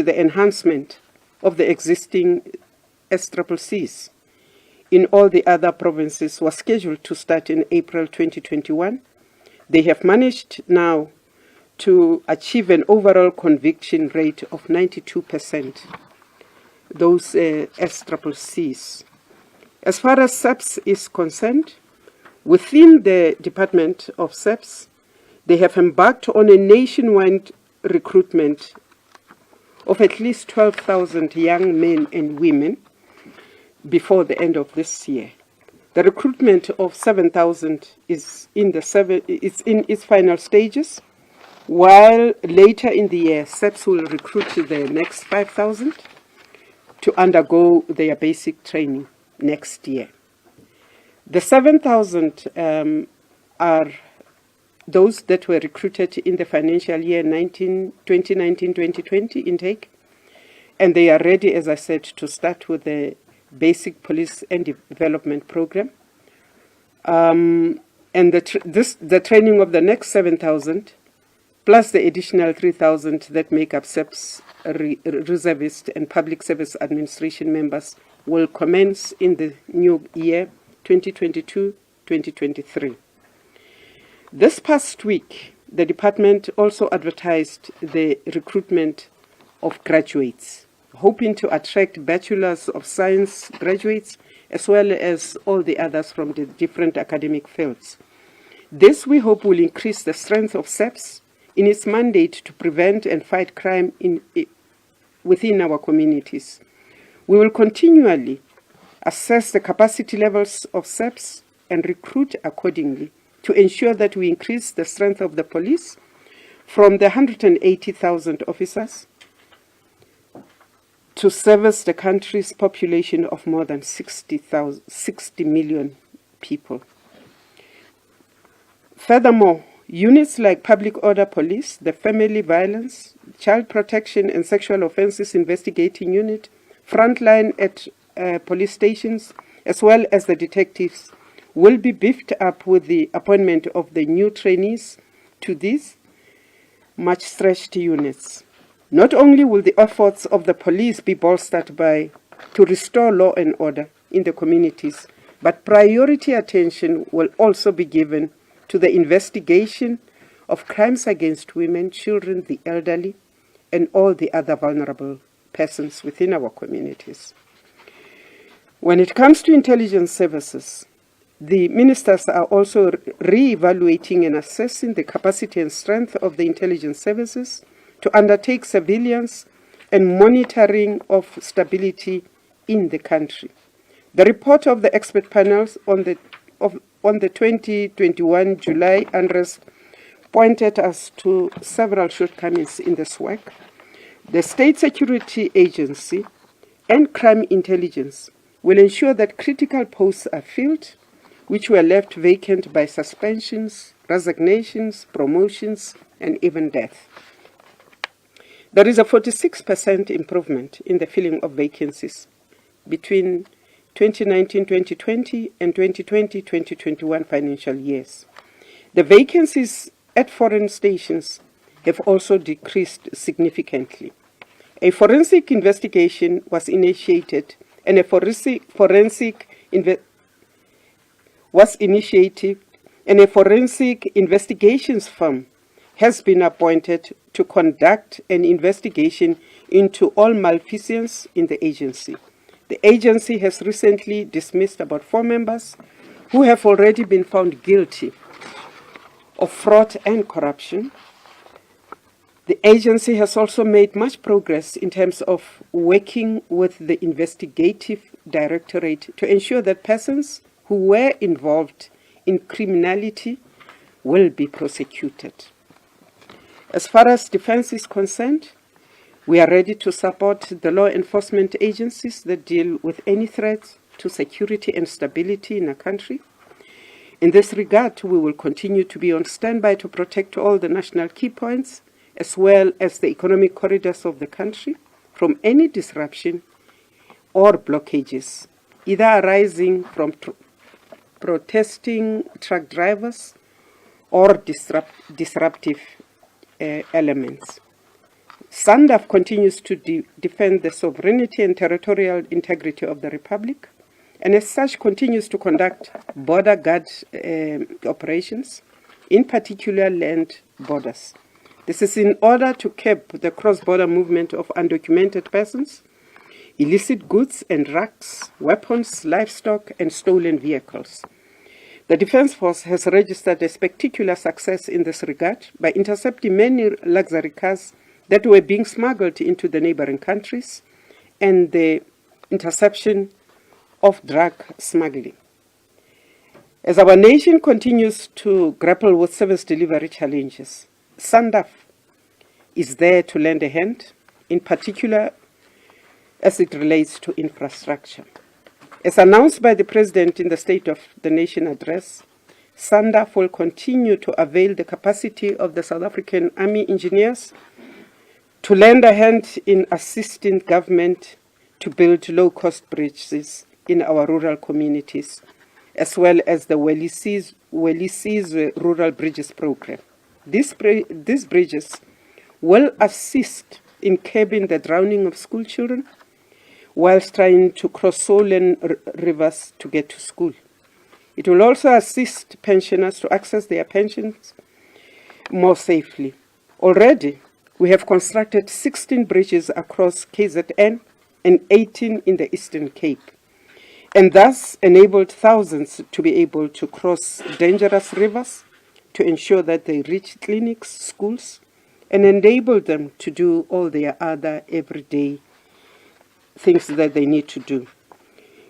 the enhancement of the existing SCCs in all the other provinces was scheduled to start in April 2021. They have managed now to achieve an overall conviction rate of 92%, those SCCs. As far as SEPS is concerned, within the Department of SEPS, they have embarked on a nationwide recruitment of at least 12,000 young men and women before the end of this year. The recruitment of 7,000 is in its final stages, while later in the year, SEPS will recruit the next 5,000 to undergo their basic training next year. The 7,000 are those that were recruited in the financial year 2019-2020 intake, and they are ready, as I said, to start with the basic police and development program. And the training of the next 7,000, plus the additional 3,000 that make up SEPS reservist and public service administration members, will commence in the new year 2022-2023. This past week, the department also advertised the recruitment of graduates, hoping to attract Bachelors of Science graduates as well as all the others from the different academic fields. This, we hope, will increase the strength of SEPS in its mandate to prevent and fight crime within our communities. We will continually assess the capacity levels of SEPS and recruit accordingly to ensure that we increase the strength of the police from the 180,000 officers to service the country's population of more than 60 million people. Furthermore, units like Public Order Police, the Family Violence, Child Protection and Sexual Offences Investigating Unit, frontline at police stations, as well as the detectives, will be beefed up with the appointment of the new trainees to these much-stretched units. Not only will the efforts of the police be bolstered to restore law and order in the communities, but priority attention will also be given to the investigation of crimes against women, children, the elderly, and all the other vulnerable persons within our communities. When it comes to intelligence services, the ministers are also re-evaluating and assessing the capacity and strength of the intelligence services to undertake surveillance and monitoring of stability in the country. The report of the expert panels on the 2021 July unrest pointed us to several shortcomings in this work. The State Security Agency and Crime Intelligence will ensure that critical posts are filled, which were left vacant by suspensions, resignations, promotions, and even death. There is a 46% improvement in the filling of vacancies between 2019-2020 and 2020-2021 financial years. The vacancies at foreign stations have also decreased significantly. A forensic investigation was initiated and a forensic investigations firm has been appointed to conduct an investigation into all malfeasance in the agency. The agency has recently dismissed about 4 members who have already been found guilty of fraud and corruption. The agency has also made much progress in terms of working with the investigative directorate to ensure that persons who were involved in criminality will be prosecuted. As far as defense is concerned, we are ready to support the law enforcement agencies that deal with any threats to security and stability in a country. In this regard, we will continue to be on standby to protect all the national key points as well as the economic corridors of the country from any disruption or blockages, either arising from protesting truck drivers or disruptive elements. SANDF continues to defend the sovereignty and territorial integrity of the Republic, and as such continues to conduct border guard operations, in particular land borders. This is in order to curb the cross-border movement of undocumented persons, illicit goods and drugs, weapons, livestock, and stolen vehicles. The Defence Force has registered a spectacular success in this regard by intercepting many luxury cars that were being smuggled into the neighboring countries and the interception of drug smuggling. As our nation continues to grapple with service delivery challenges, SANDF is there to lend a hand, in particular as it relates to infrastructure. As announced by the President in the State of the Nation address, SANDF will continue to avail the capacity of the South African Army engineers to lend a hand in assisting government to build low-cost bridges in our rural communities, as well as the Wellises Rural Bridges Program. These bridges will assist in curbing the drowning of school children whilst trying to cross swollen rivers to get to school. It will also assist pensioners to access their pensions more safely. Already, we have constructed 16 bridges across KZN and 18 in the Eastern Cape, and thus enabled thousands to be able to cross dangerous rivers to ensure that they reach clinics, schools, and enable them to do all their other everyday things that they need to do.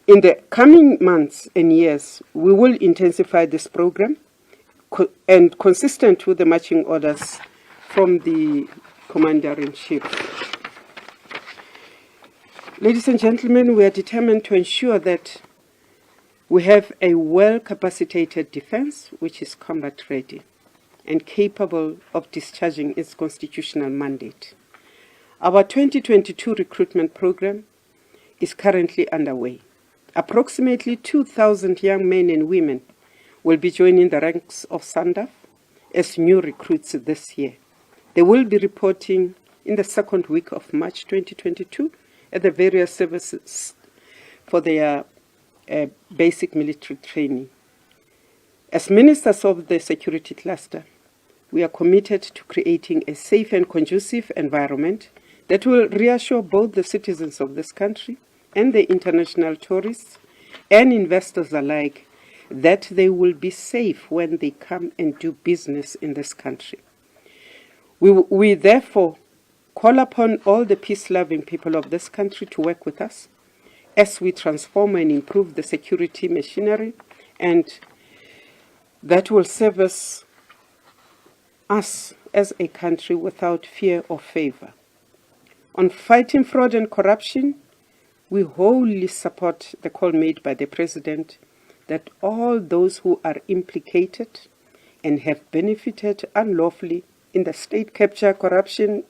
In the coming months and years, we will intensify this program and consistent with the marching orders from the Commander-in-Chief. Ladies and gentlemen, we are determined to ensure that we have a well-capacitated defense which is combat-ready and capable of discharging its constitutional mandate. Our 2022 recruitment program is currently underway. Approximately 2,000 young men and women will be joining the ranks of SANDF as new recruits this year. They will be reporting in the second week of March 2022 at the various services for their basic military training. As ministers of the security cluster, we are committed to creating a safe and conducive environment that will reassure both the citizens of this country and the international tourists and investors alike that they will be safe when they come and do business in this country. We therefore call upon all the peace-loving people of this country to work with us as we transform and improve the security machinery, and that will service us as a country without fear or favor. On fighting fraud and corruption, we wholly support the call made by the President that all those who are implicated and have benefited unlawfully in the state capture corruption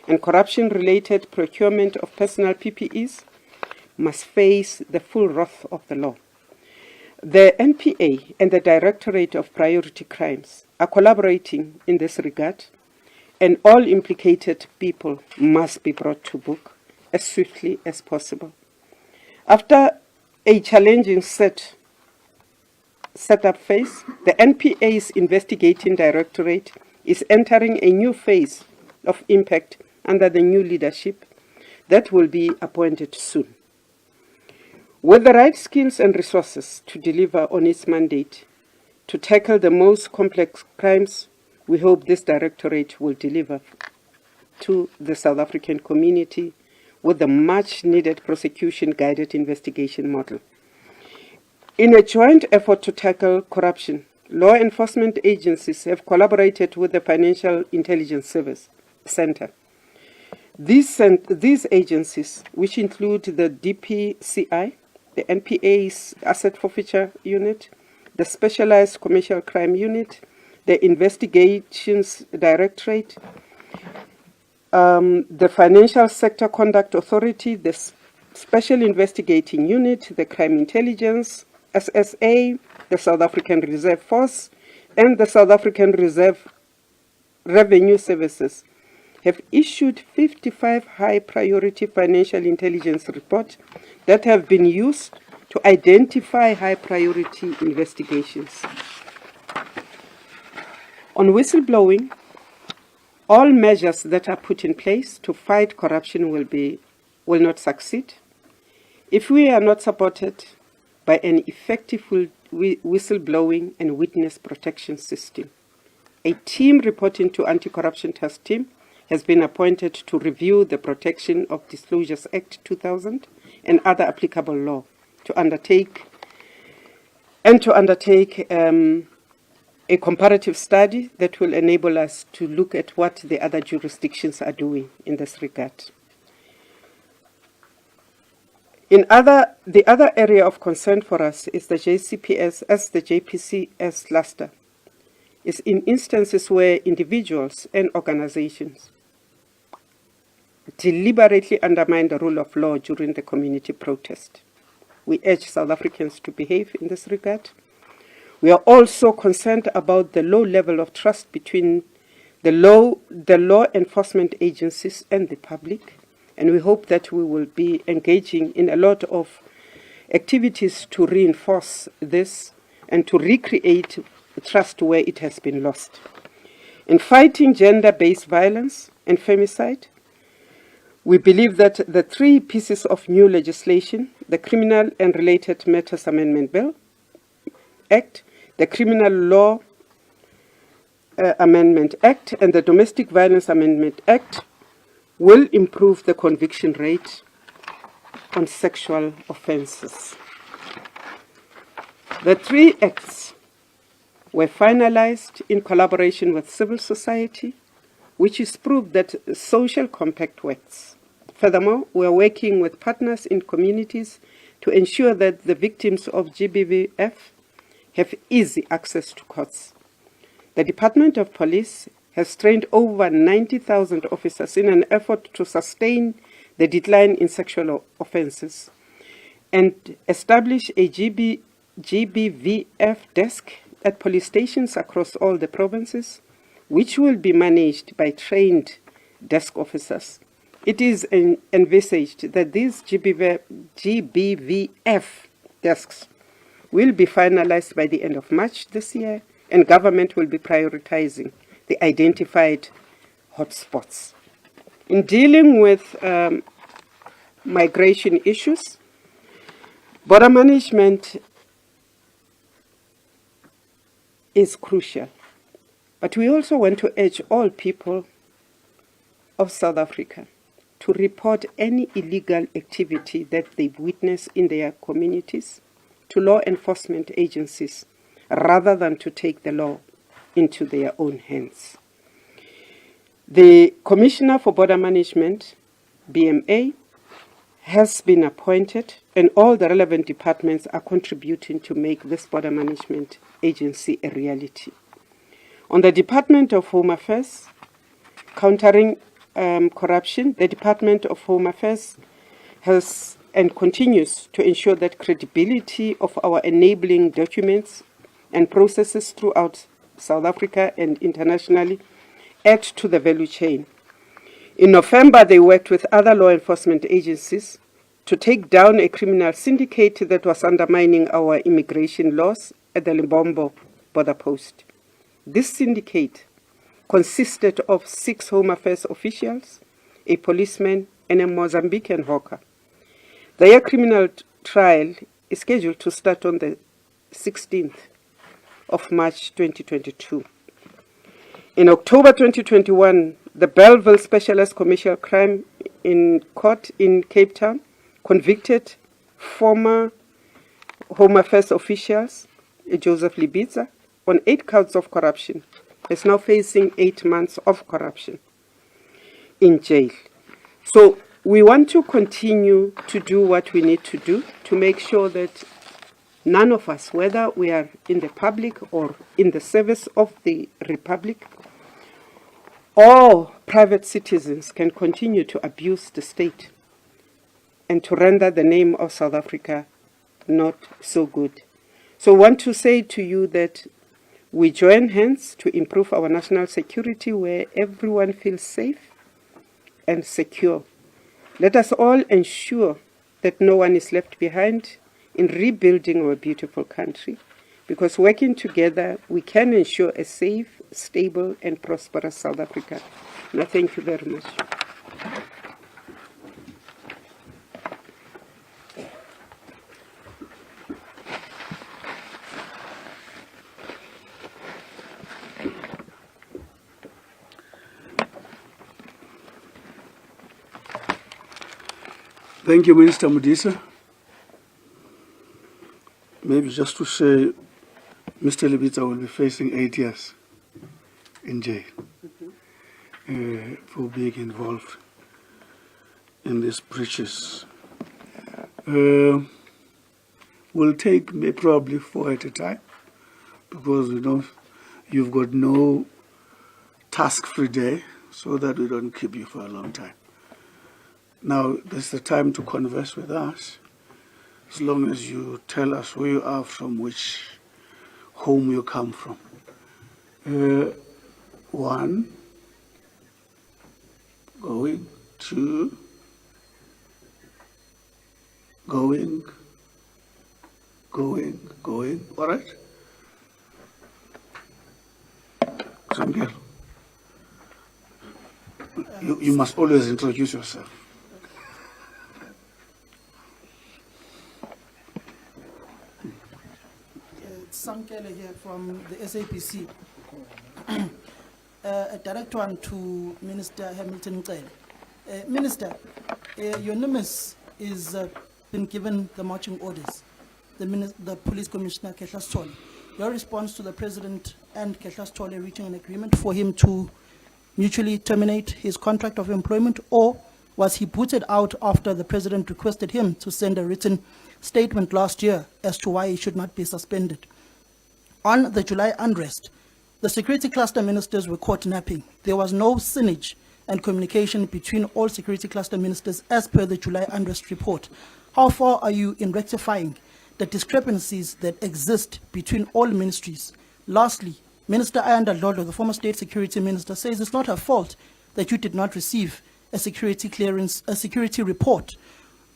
and corruption-related procurement of personal PPEs must face the full wrath of the law. The NPA and the Directorate of Priority Crimes are collaborating in this regard, and all implicated people must be brought to book as swiftly as possible. After a challenging setup phase, the NPA's investigating directorate is entering a new phase of impact under the new leadership that will be appointed soon. With the right skills and resources to deliver on its mandate to tackle the most complex crimes, we hope this directorate will deliver to the South African community with the much-needed prosecution-guided investigation model. In a joint effort to tackle corruption, law enforcement agencies have collaborated with the Financial Intelligence Service Center. These agencies, which include the DPCI, the NPA's Asset Forfeiture Unit, the Specialized Commercial Crime Unit, the Investigations Directorate, the Financial Sector Conduct Authority, the Special Investigating Unit, the Crime Intelligence, SSA, the South African Reserve Force, and the South African Reserve Revenue Services have issued 55 high-priority financial intelligence reports that have been used to identify high-priority investigations. On whistleblowing, all measures that are put in place to fight corruption will not succeed if we are not supported by an effective whistleblowing and witness protection system. A team reporting to Anti-Corruption Task Team has been appointed to review the Protection of Disclosures Act 2000 and other applicable law to undertake a comparative study that will enable us to look at what the other jurisdictions are doing in this regard. The other area of concern for us is the JCPS, as the JPCS cluster, is in instances where individuals and organizations deliberately undermine the rule of law during the community protest. We urge South Africans to behave in this regard. We are also concerned about the low level of trust between the law enforcement agencies and the public, and we hope that we will be engaging in a lot of activities to reinforce this and to recreate trust where it has been lost. In fighting gender-based violence and femicide, we believe that the 3 pieces of new legislation, the Criminal and Related Matters Amendment Bill Act, the Criminal Law Amendment Act, and the Domestic Violence Amendment Act, will improve the conviction rate on sexual offences. The 3 acts were finalized in collaboration with civil society, which is proof that social compact works. Furthermore, we are working with partners in communities to ensure that the victims of GBVF have easy access to courts. The Department of Police has trained over 90,000 officers in an effort to sustain the decline in sexual offences and establish a GBVF desk at police stations across all the provinces, which will be managed by trained desk officers. It is envisaged that these GBVF desks will be finalized by the end of March this year, and government will be prioritizing the identified hotspots. In dealing with migration issues, border management is crucial. But we also want to urge all people of South Africa to report any illegal activity that they've witnessed in their communities to law enforcement agencies, rather than to take the law into their own hands. The Commissioner for Border Management, BMA, has been appointed, and all the relevant departments are contributing to make this border management agency a reality. On the Department of Home Affairs, countering corruption, the Department of Home Affairs has and continues to ensure that credibility of our enabling documents and processes throughout South Africa and internationally add to the value chain. In November, they worked with other law enforcement agencies to take down a criminal syndicate that was undermining our immigration laws at the Limbombo border post. This syndicate consisted of 6 Home Affairs officials, a policeman, and a Mozambican hawker. Their criminal trial is scheduled to start on the 16th of March 2022. In October 2021, the Bellville Specialist Commercial Crime in Court in Cape Town convicted former Home Affairs officials, Joseph Libitza, on 8 counts of corruption. Is now facing 8 months of corruption in jail. So we want to continue to do what we need to do to make sure that none of us, whether we are in the public or in the service of the Republic, or private citizens, can continue to abuse the state and to render the name of South Africa not so good. So I want to say to you that we join hands to improve our national security where everyone feels safe, and secure. Let us all ensure that no one is left behind in rebuilding our beautiful country, because working together, we can ensure a safe, stable, and prosperous South Africa. And I thank you very much. Thank you, Minister Modise. Maybe just to say, Mr. Libita will be facing 8 years in jail for being involved in these breaches. We'll take probably 4 at a time, because we know you've got no task-free day, so that we don't keep you for a long time. Now, this is the time to converse with us, as long as you tell us where you are from, which home you come from. 1, going, 2, going, all right? Samgelo, you must always introduce yourself. Sankele here from the SAPC. A direct one to Minister Hamilton Mcele. Minister, your NIMIS is been given the marching orders. The Police Commissioner Kehla Sithole. Your response to the President and Kehla Sithole reaching an agreement for him to mutually terminate his contract of employment, or was he booted out after the President requested him to send a written statement last year as to why he should not be suspended? On the July unrest, the security cluster ministers were caught napping. There was no synergy and communication between all security cluster ministers as per the July unrest report. How far are you in rectifying the discrepancies that exist between all ministries? Lastly, Minister Ayanda Dlodlo, the former state security minister, says it's not her fault that you did not receive a security clearance, a security report,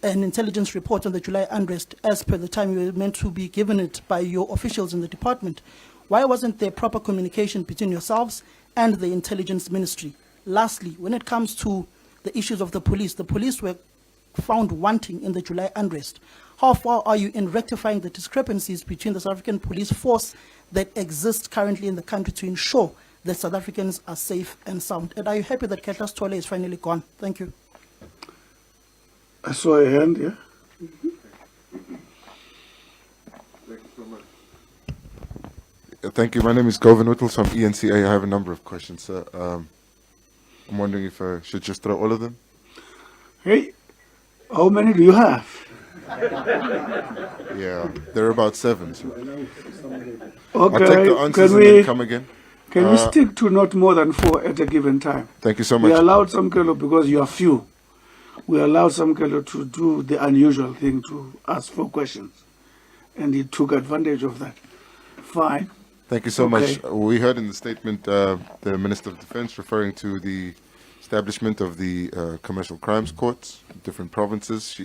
an intelligence report on the July unrest as per the time you were meant to be given it by your officials in the department. Why wasn't there proper communication between yourselves and the intelligence ministry? Lastly, when it comes to the issues of the police were found wanting in the July unrest. How far are you in rectifying the discrepancies between the South African police force that exists currently in the country to ensure that South Africans are safe and sound? And are you happy that Kehla Sithole is finally gone? Thank you. I saw a hand, yeah? Thank you. My name is Govan Whittles from eNCA. I have a number of questions, sir. I'm wondering if I should just throw all of them. Hey, how many do you have? Yeah, there are about 7. So. Okay, I'll take the answers and then come again. Can we stick to not more than 4 at a given time? Thank you so much. We allowed Samkelo because you are few. We allowed Samkelo to do the unusual thing to ask 4 questions. And he took advantage of that. Fine. Thank you so much. We heard in the statement the Minister of Defense referring to the establishment of the commercial crimes courts, different provinces.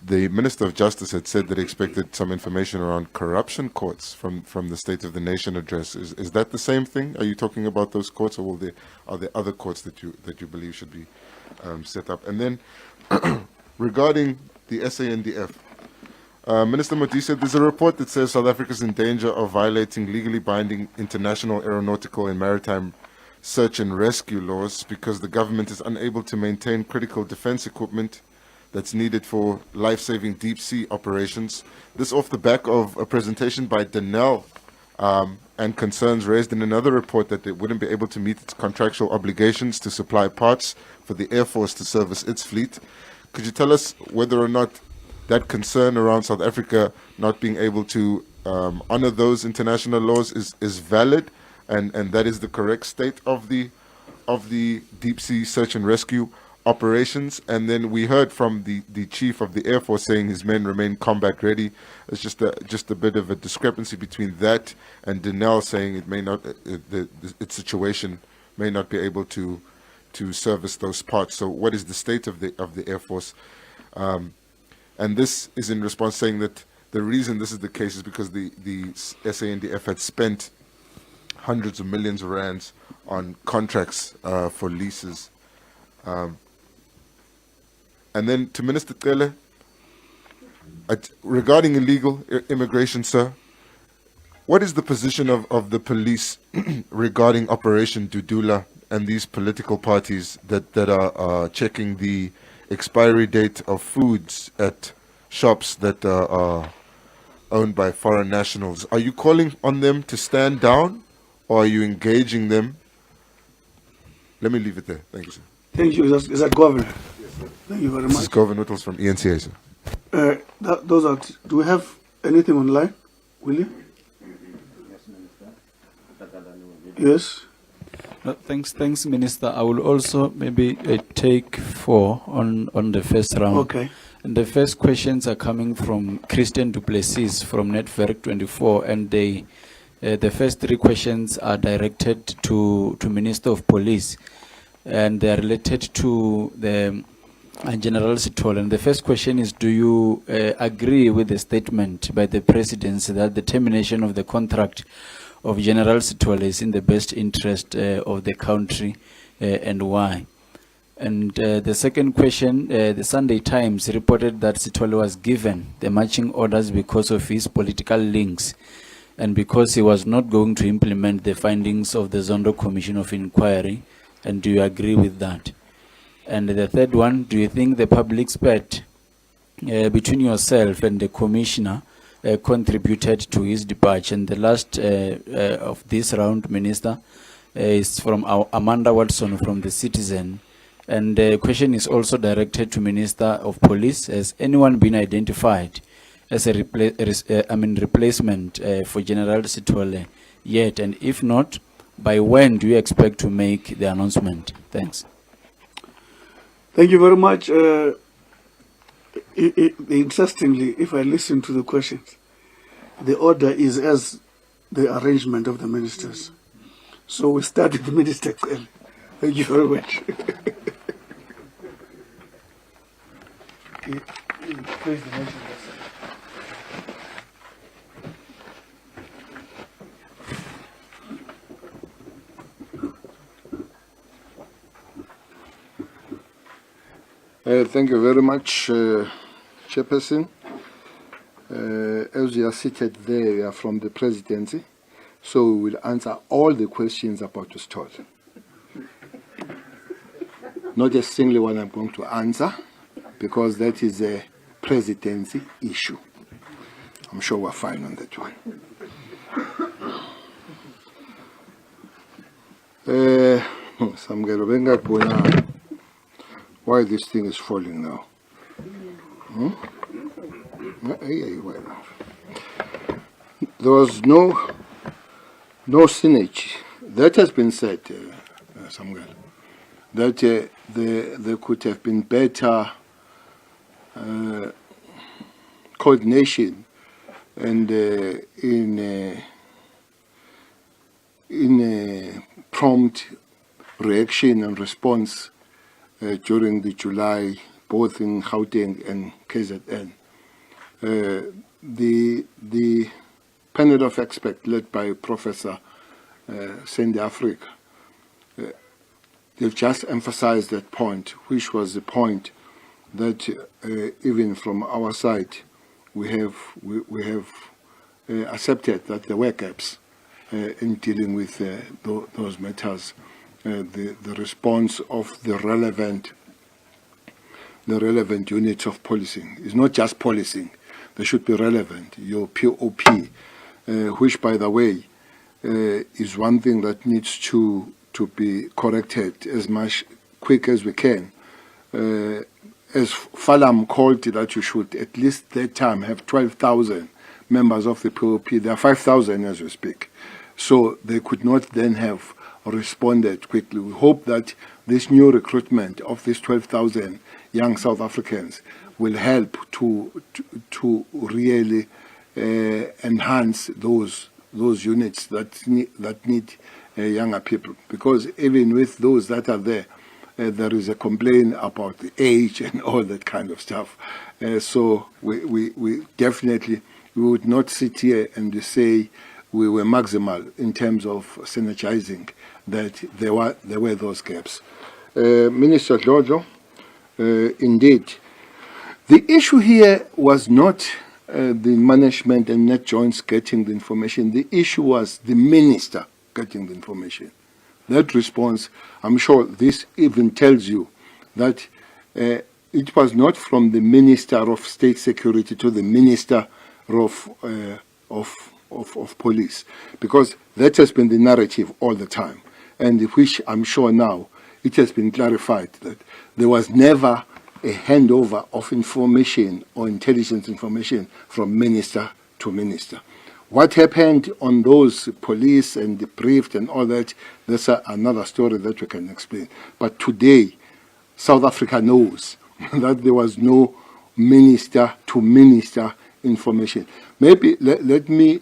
The Minister of Justice had said that he expected some information around corruption courts from the State of the Nation address. Is that the same thing? Are you talking about those courts, or are there other courts that you believe should be set up? And then regarding the SANDF, Minister Modise said there's a report that says South Africa is in danger of violating legally binding international aeronautical and maritime search and rescue laws because the government is unable to maintain critical defense equipment that's needed for life-saving deep-sea operations. This off the back of a presentation by Denel and concerns raised in another report that it wouldn't be able to meet its contractual obligations to supply parts for the Air Force to service its fleet. Could you tell us whether or not that concern around South Africa not being able to honor those international laws is valid, and that is the correct state of the deep-sea search and rescue operations? And then we heard from the chief of the Air Force saying his men remain combat ready. It's just a bit of a discrepancy between that and Denel saying it may not its situation may not be able to to service those parts. So what is the state of the Air Force? And this is in response, saying that the reason this is the case is because the SANDF had spent hundreds of millions of rands on contracts for leases. And then to Minister Cele, regarding illegal immigration, sir, what is the position of the police regarding Operation Dudula and these political parties that are checking the expiry date of foods at shops that are owned by foreign nationals? Are you calling on them to stand down, or are you engaging them? Let me leave it there. Thank you, sir. Thank you. Is that Governor? Yes, sir. Thank you very This much. is Governor Whittles from eNCA, sir. Those are. Do we have anything online, William? Yes. No, thanks, Minister. I will also maybe take 4 on the first round. Okay. And the first questions are coming from Christian Duplessis from Network 24, and the first 3 questions are directed to Minister of Police, and they are related to the General Sithole. And the first question is, do you agree with the statement by the Presidency that the termination of the contract of General Sithole is in the best interest of the country, and why? And the second question, the Sunday Times reported that Sithole was given the marching orders because of his political links and because he was not going to implement the findings of the Zondo Commission of Inquiry. And do you agree with that? And the third one, do you think the public spurt between yourself and the Commissioner contributed to his departure? And the last of this round, Minister, is from Amanda Watson from the Citizen. And the question is also directed to Minister of Police. Has anyone been identified as a replacement for General Sithole yet? And if not, by when do you expect to make the announcement? Thanks. Thank you very much. Interestingly, if I listen to the questions, the order is as the arrangement of the ministers. So we start with the Minister. Thank you very much. Please, the motion. Thank you very much, Chairperson. As you are seated there, you are from the Presidency, so we will answer all the questions about the stall. Not a single one I'm going to answer, because that is a Presidency issue. I'm sure we're fine on that one. Why this thing is falling now? There was no synergy. That has been said, Samuel, that there could have been better coordination and in prompt reaction and response during the July, both in Gauteng and KZN. The panel of experts led by Professor Sandy Africa, they've just emphasized that point, which was the point that even from our side we have accepted that there were gaps in dealing with those matters. The response of the relevant units of policing is not just policing; they should be relevant. Your POP, which, by the way, is one thing that needs to be corrected as much quick as we can. As Falam called that you should at least that time have 12,000 members of the POP. There are 5,000 as we speak, so they could not then have responded quickly. We hope that this new recruitment of these 12,000 young South Africans will help to really enhance those units that need younger people. Because even with those that are there, there is a complaint about the age and all that kind of stuff. So we definitely, we would not sit here and say we were maximal in terms of synergizing, that there were those gaps. Minister Dlodlo, indeed, the issue here was not the management and net joints getting the information. The issue was the minister getting the information. That response, I'm sure this even tells you that it was not from the Minister of State Security to the Minister of Police, because that has been the narrative all the time, and which I'm sure now it has been clarified that there was never a handover of information or intelligence information from minister to minister. What happened on those police and the briefed and all that, that's another story that we can explain. But today, South Africa knows that there was no minister to minister information. Maybe let me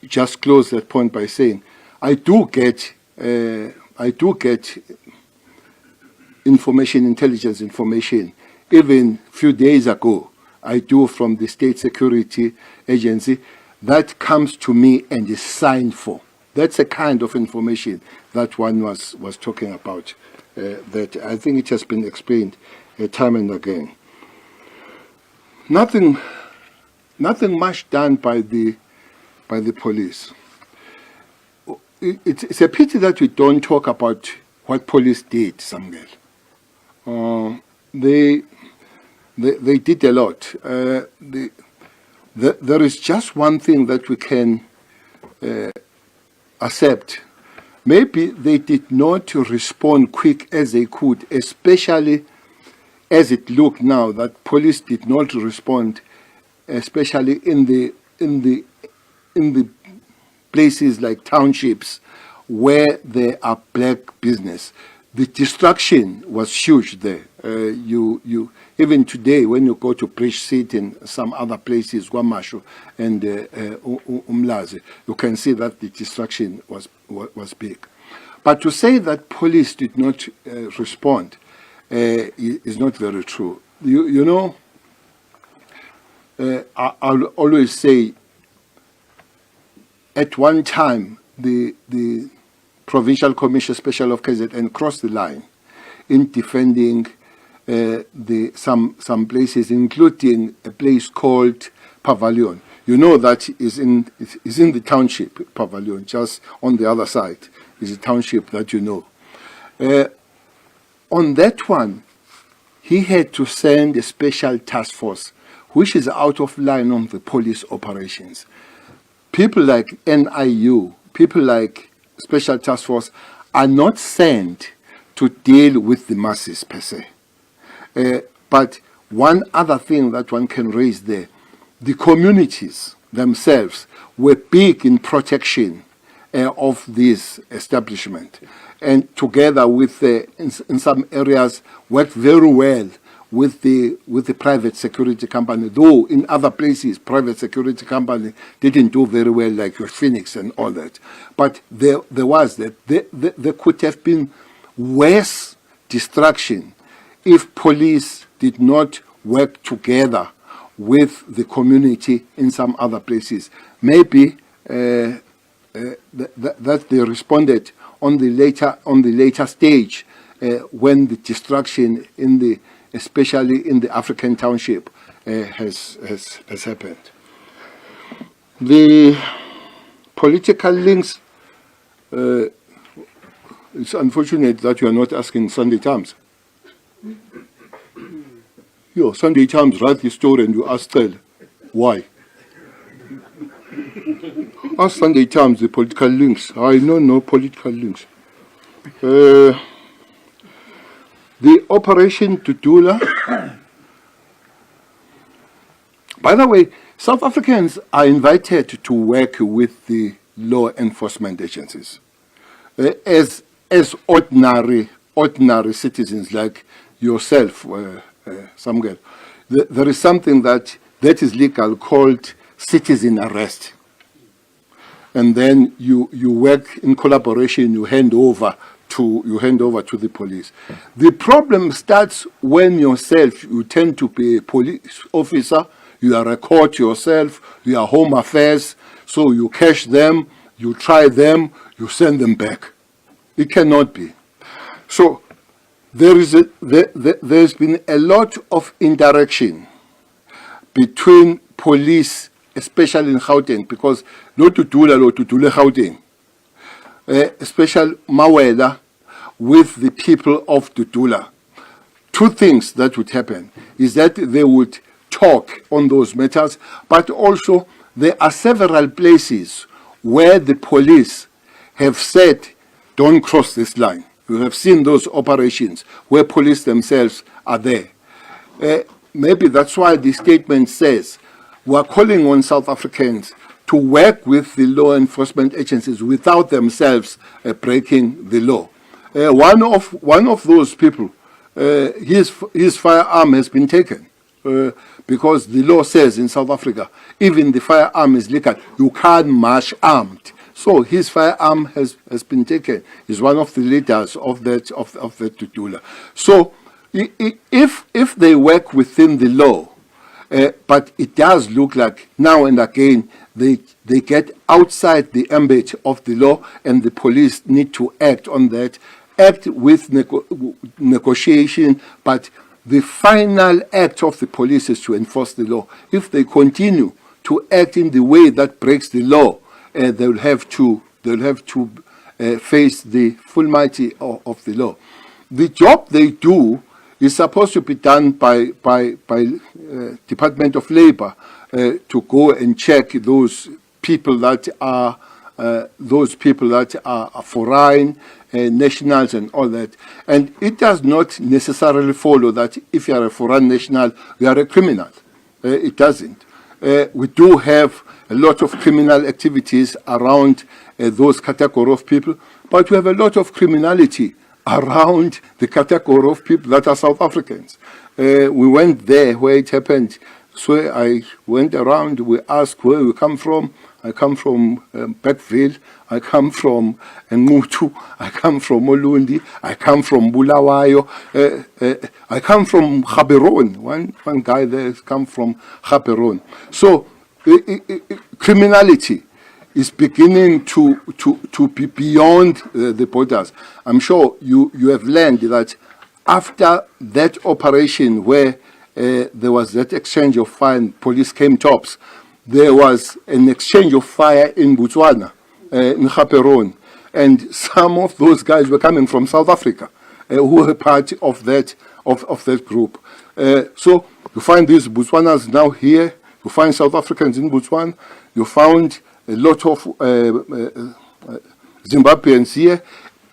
just close that point by saying I do get information, intelligence information. Even a few days ago, I do from the State Security Agency that comes to me and is signed for. That's a kind of information that one was talking about. That I think it has been explained time and again. Nothing much done by the police. It's a pity that we don't talk about what police did, Samuel. They did a lot. There is just one thing that we can accept. Maybe they did not respond quick as they could, especially as it looked now that police did not respond, especially in the places like townships where there are black business. The destruction was huge there. You even today when you go to Bridge City and some other places, Guamashu and Umlazi, you can see that the destruction was big. But to say that police did not respond is not very true. You know, I'll always say, at one time the Provincial Commission Special of KZN crossed the line in defending some places, including a place called Pavilion. You know that is in the township, Pavilion, just on the other side is a township that you know. On that one, he had to send a special task force, which is out of line on the police operations. People like NIU, people like Special Task Force are not sent to deal with the masses per se. But one other thing that one can raise there, the communities themselves were big in protection of this establishment, and together with in some areas worked very well with the private security company, though in other places private security company didn't do very well, like your Phoenix and all that. But there was that. There could have been worse destruction if police did not work together with the community in some other places. Maybe that they responded on the later stage when the destruction especially in the African township has happened. The political links, it's unfortunate that you are not asking Sunday Times. Yo, Sunday Times write the story and you ask Tel, why? Ask Sunday Times the political links. I know no political links. The Operation Tutula. By the way, South Africans are invited to work with the law enforcement agencies as ordinary citizens like yourself, Samuel. There is something that is legal called citizen arrest. and then you work in collaboration, you hand over to the police. The problem starts when yourself, you tend to be a police officer, you are a court yourself, you are home affairs, so you catch them, you try them, you send them back. It cannot be. So there's been a lot of interaction between police, especially in Gauteng, because lo tutula Gauteng, especially Mawela, with the people of Tutula. Two things that would happen is that they would talk on those matters, but also there are several places where the police have said, don't cross this line. You have seen those operations where police themselves are there. Maybe that's why the statement says, we are calling on South Africans to work with the law enforcement agencies without themselves breaking the law. One of those people, his firearm has been taken because the law says in South Africa, even the firearm is legal. You can't march armed. So his firearm has been taken. He's one of the leaders of that Tutula. So if they work within the law, but it does look like now and again they get outside the ambit of the law, and the police need to act on that, act with negotiation, but the final act of the police is to enforce the law. If they continue to act in the way that breaks the law, they'll have to face the full mighty of the law. The job they do is supposed to be done by Department of Labor to go and check those people that are foreign nationals and all that. And it does not necessarily follow that if you are a foreign national, you are a criminal. It doesn't. We do have a lot of criminal activities around those category of people, but we have a lot of criminality around the category of people that are South Africans. We went there where it happened. So I went around, we asked where we come from. I come from Beckville, I come from Ngutu, I come from Olundi, I come from Bulawayo, I come from Gaborone. One guy there has come from Gaborone. So criminality is beginning to be beyond the borders. I'm sure you have learned that after that operation where there was that exchange of fire and police came tops, there was an exchange of fire in Botswana, in Gaborone, and some of those guys were coming from South Africa, who were part of that group. So you find these Botswanas now here, you find South Africans in Botswana, you found a lot of Zimbabweans here,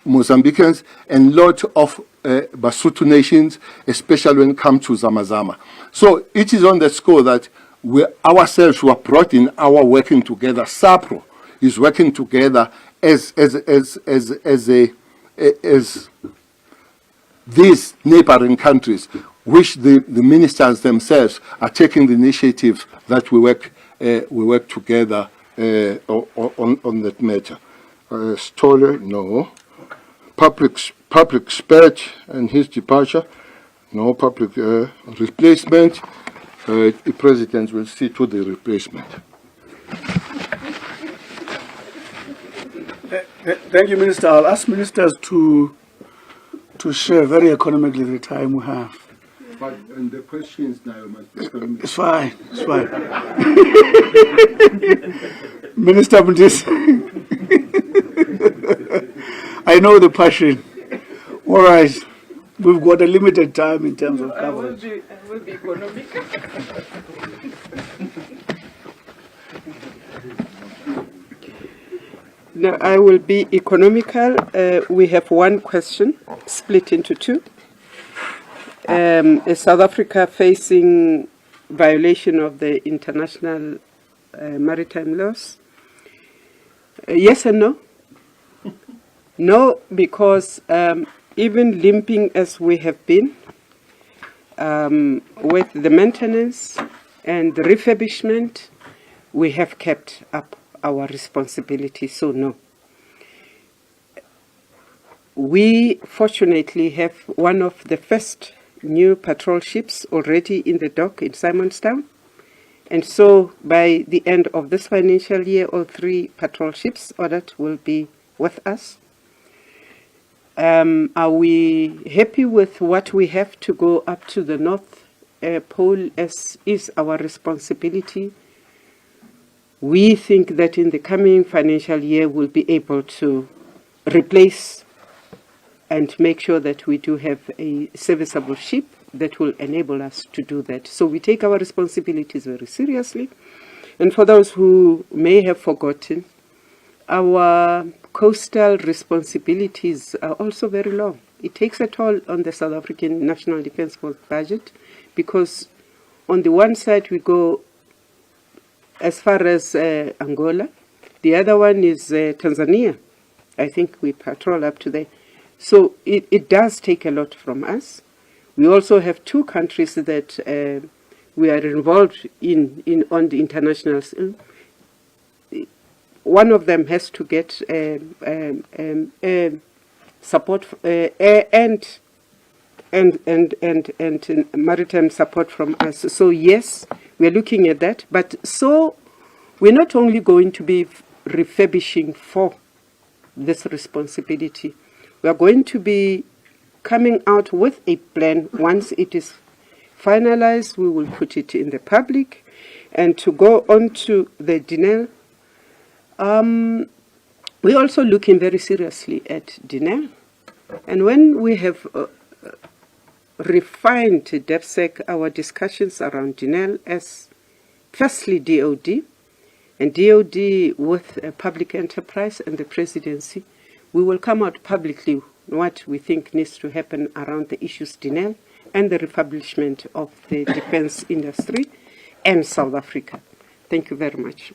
Mozambicans, and a lot of Basotho nations, especially when it comes to Zamazama. So it is on the score that we ourselves were brought in our working together. SAPRO is working together as these neighboring countries, which the ministers themselves are taking the initiative that we work together on that matter. Stoller, no. Public Spirit and his departure, no. Public replacement. The president will see to the replacement. Thank you, Minister. I'll ask ministers to share very economically the time we have. But and the questions now must be economic. It's fine. It's fine. Minister Mudis, I know the passion. All right. We've got a limited time in terms of coverage. I will be economic. No, I will be economical. We have one question split into two. Is South Africa facing violation of the international maritime laws? Yes and no. No, because even limping as we have been with the maintenance and the refurbishment, we have kept up our responsibility, so no. We fortunately have one of the first new patrol ships already in the dock in Simonstown. And so by the end of this financial year, all 3 patrol ships ordered will be with us. Are we happy with what we have to go up to the North Pole as is our responsibility? We think that in the coming financial year we'll be able to replace and make sure that we do have a serviceable ship that will enable us to do that. So we take our responsibilities very seriously. And for those who may have forgotten, our coastal responsibilities are also very long. It takes a toll on the South African National Defence Force budget because on the one side we go as far as Angola, the other one is Tanzania. I think we patrol up to there. So it does take a lot from us. We also have 2 countries that we are involved in on the international scene. One of them has to get support and maritime support from us. So yes, we are looking at that. But so we're not only going to be refurbishing for this responsibility. We are going to be coming out with a plan. Once it is finalized, we will put it in the public. And to go on to the Dinel, we're also looking very seriously at Dinel. And when we have refined to DEPSEC our discussions around Dinel as firstly DOD, and DOD with a public enterprise and the presidency, we will come out publicly what we think needs to happen around the issues Dinel and the refurbishment of the defense industry and South Africa. Thank you very much.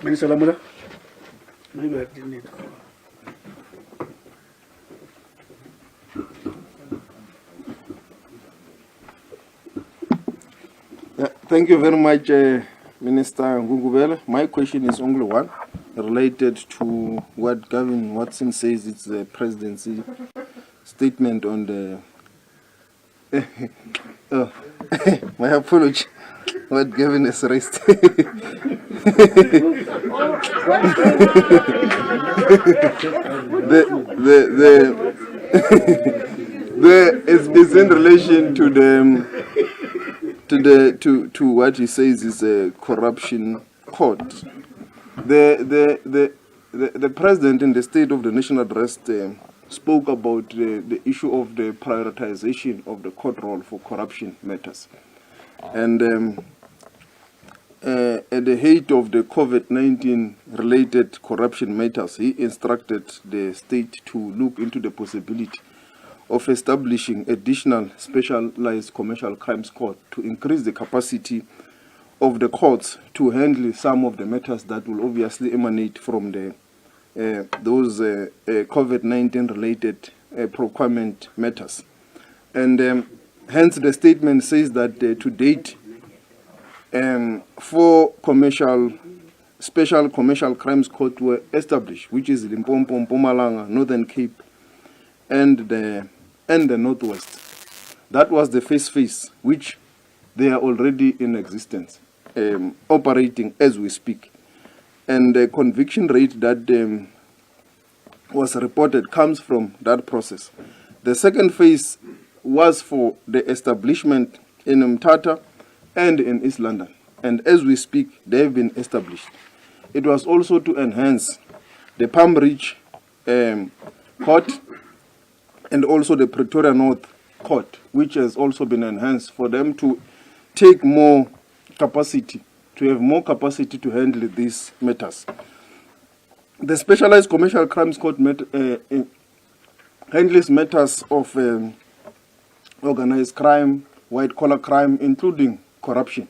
Minister Lamula? Maybe I didn't need to call. Thank you very much, Minister Ngugubele. My question is only one, related to what Gavin Watson says. It's the presidency statement on the... oh, my apology. What Gavin has raised. It's in relation to to what he says is a corruption court. The president in the State of the Nation address spoke about the issue of the prioritization of the court role for corruption matters. And at the height of the COVID-19 related corruption matters, he instructed the state to look into the possibility of establishing additional specialized commercial crimes court to increase the capacity of the courts to handle some of the matters that will obviously emanate from the those COVID-19 related procurement matters. And hence the statement says that to date 4 special commercial crimes courts were established, which is Limpopo, Mpumalanga, Northern Cape, and the Northwest. That was the first phase, which they are already in existence, operating as we speak. And the conviction rate that was reported comes from that process. The second phase was for the establishment in Mthatha and in East London. And as we speak, they have been established. It was also to enhance the Palm Ridge court and also the Pretoria North court, which has also been enhanced for them to take more capacity, to have more capacity to handle these matters. The specialized commercial crimes court handles matters of organized crime, white-collar crime, including corruption.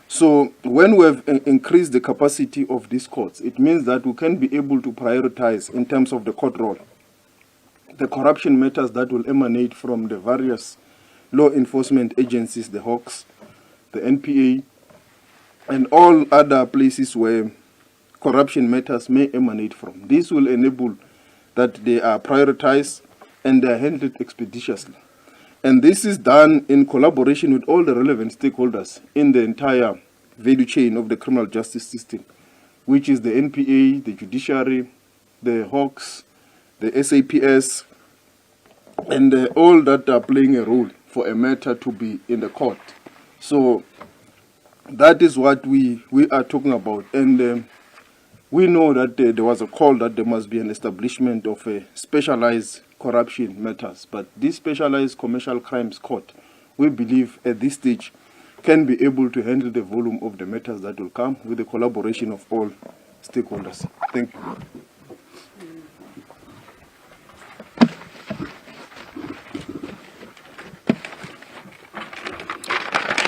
So when we have increased the capacity of these courts, it means that we can be able to prioritize in terms of the court role the corruption matters that will emanate from the various law enforcement agencies, the Hawks, the NPA, and all other places where corruption matters may emanate from. This will enable that they are prioritized and they are handled expeditiously. And this is done in collaboration with all the relevant stakeholders in the entire value chain of the criminal justice system, which is the NPA, the judiciary, the Hawks, the SAPS, and all that are playing a role for a matter to be in the court. So that is what we are talking about. And we know that there was a call that there must be an establishment of a specialized corruption matters. But this specialized commercial crimes court, we believe at this stage, can be able to handle the volume of the matters that will come with the collaboration of all stakeholders. Thank you.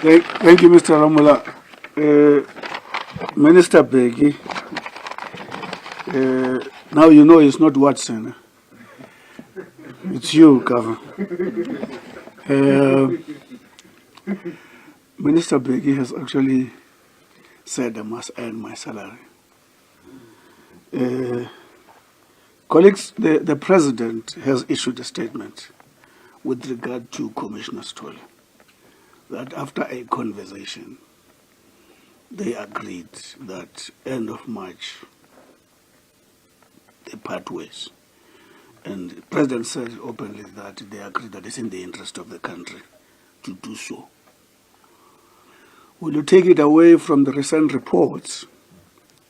Thank you, Mr. Ramula. Minister Begi, now you know it's not Watson. It's you, Governor. Minister Begi has actually said I must earn my salary. Colleagues, the President has issued a statement with regard to Commissioner Stoll, that after a conversation, they agreed that end of March, they part ways. And the President said openly that they agreed that it's in the interest of the country to do so. When you take it away from the recent reports,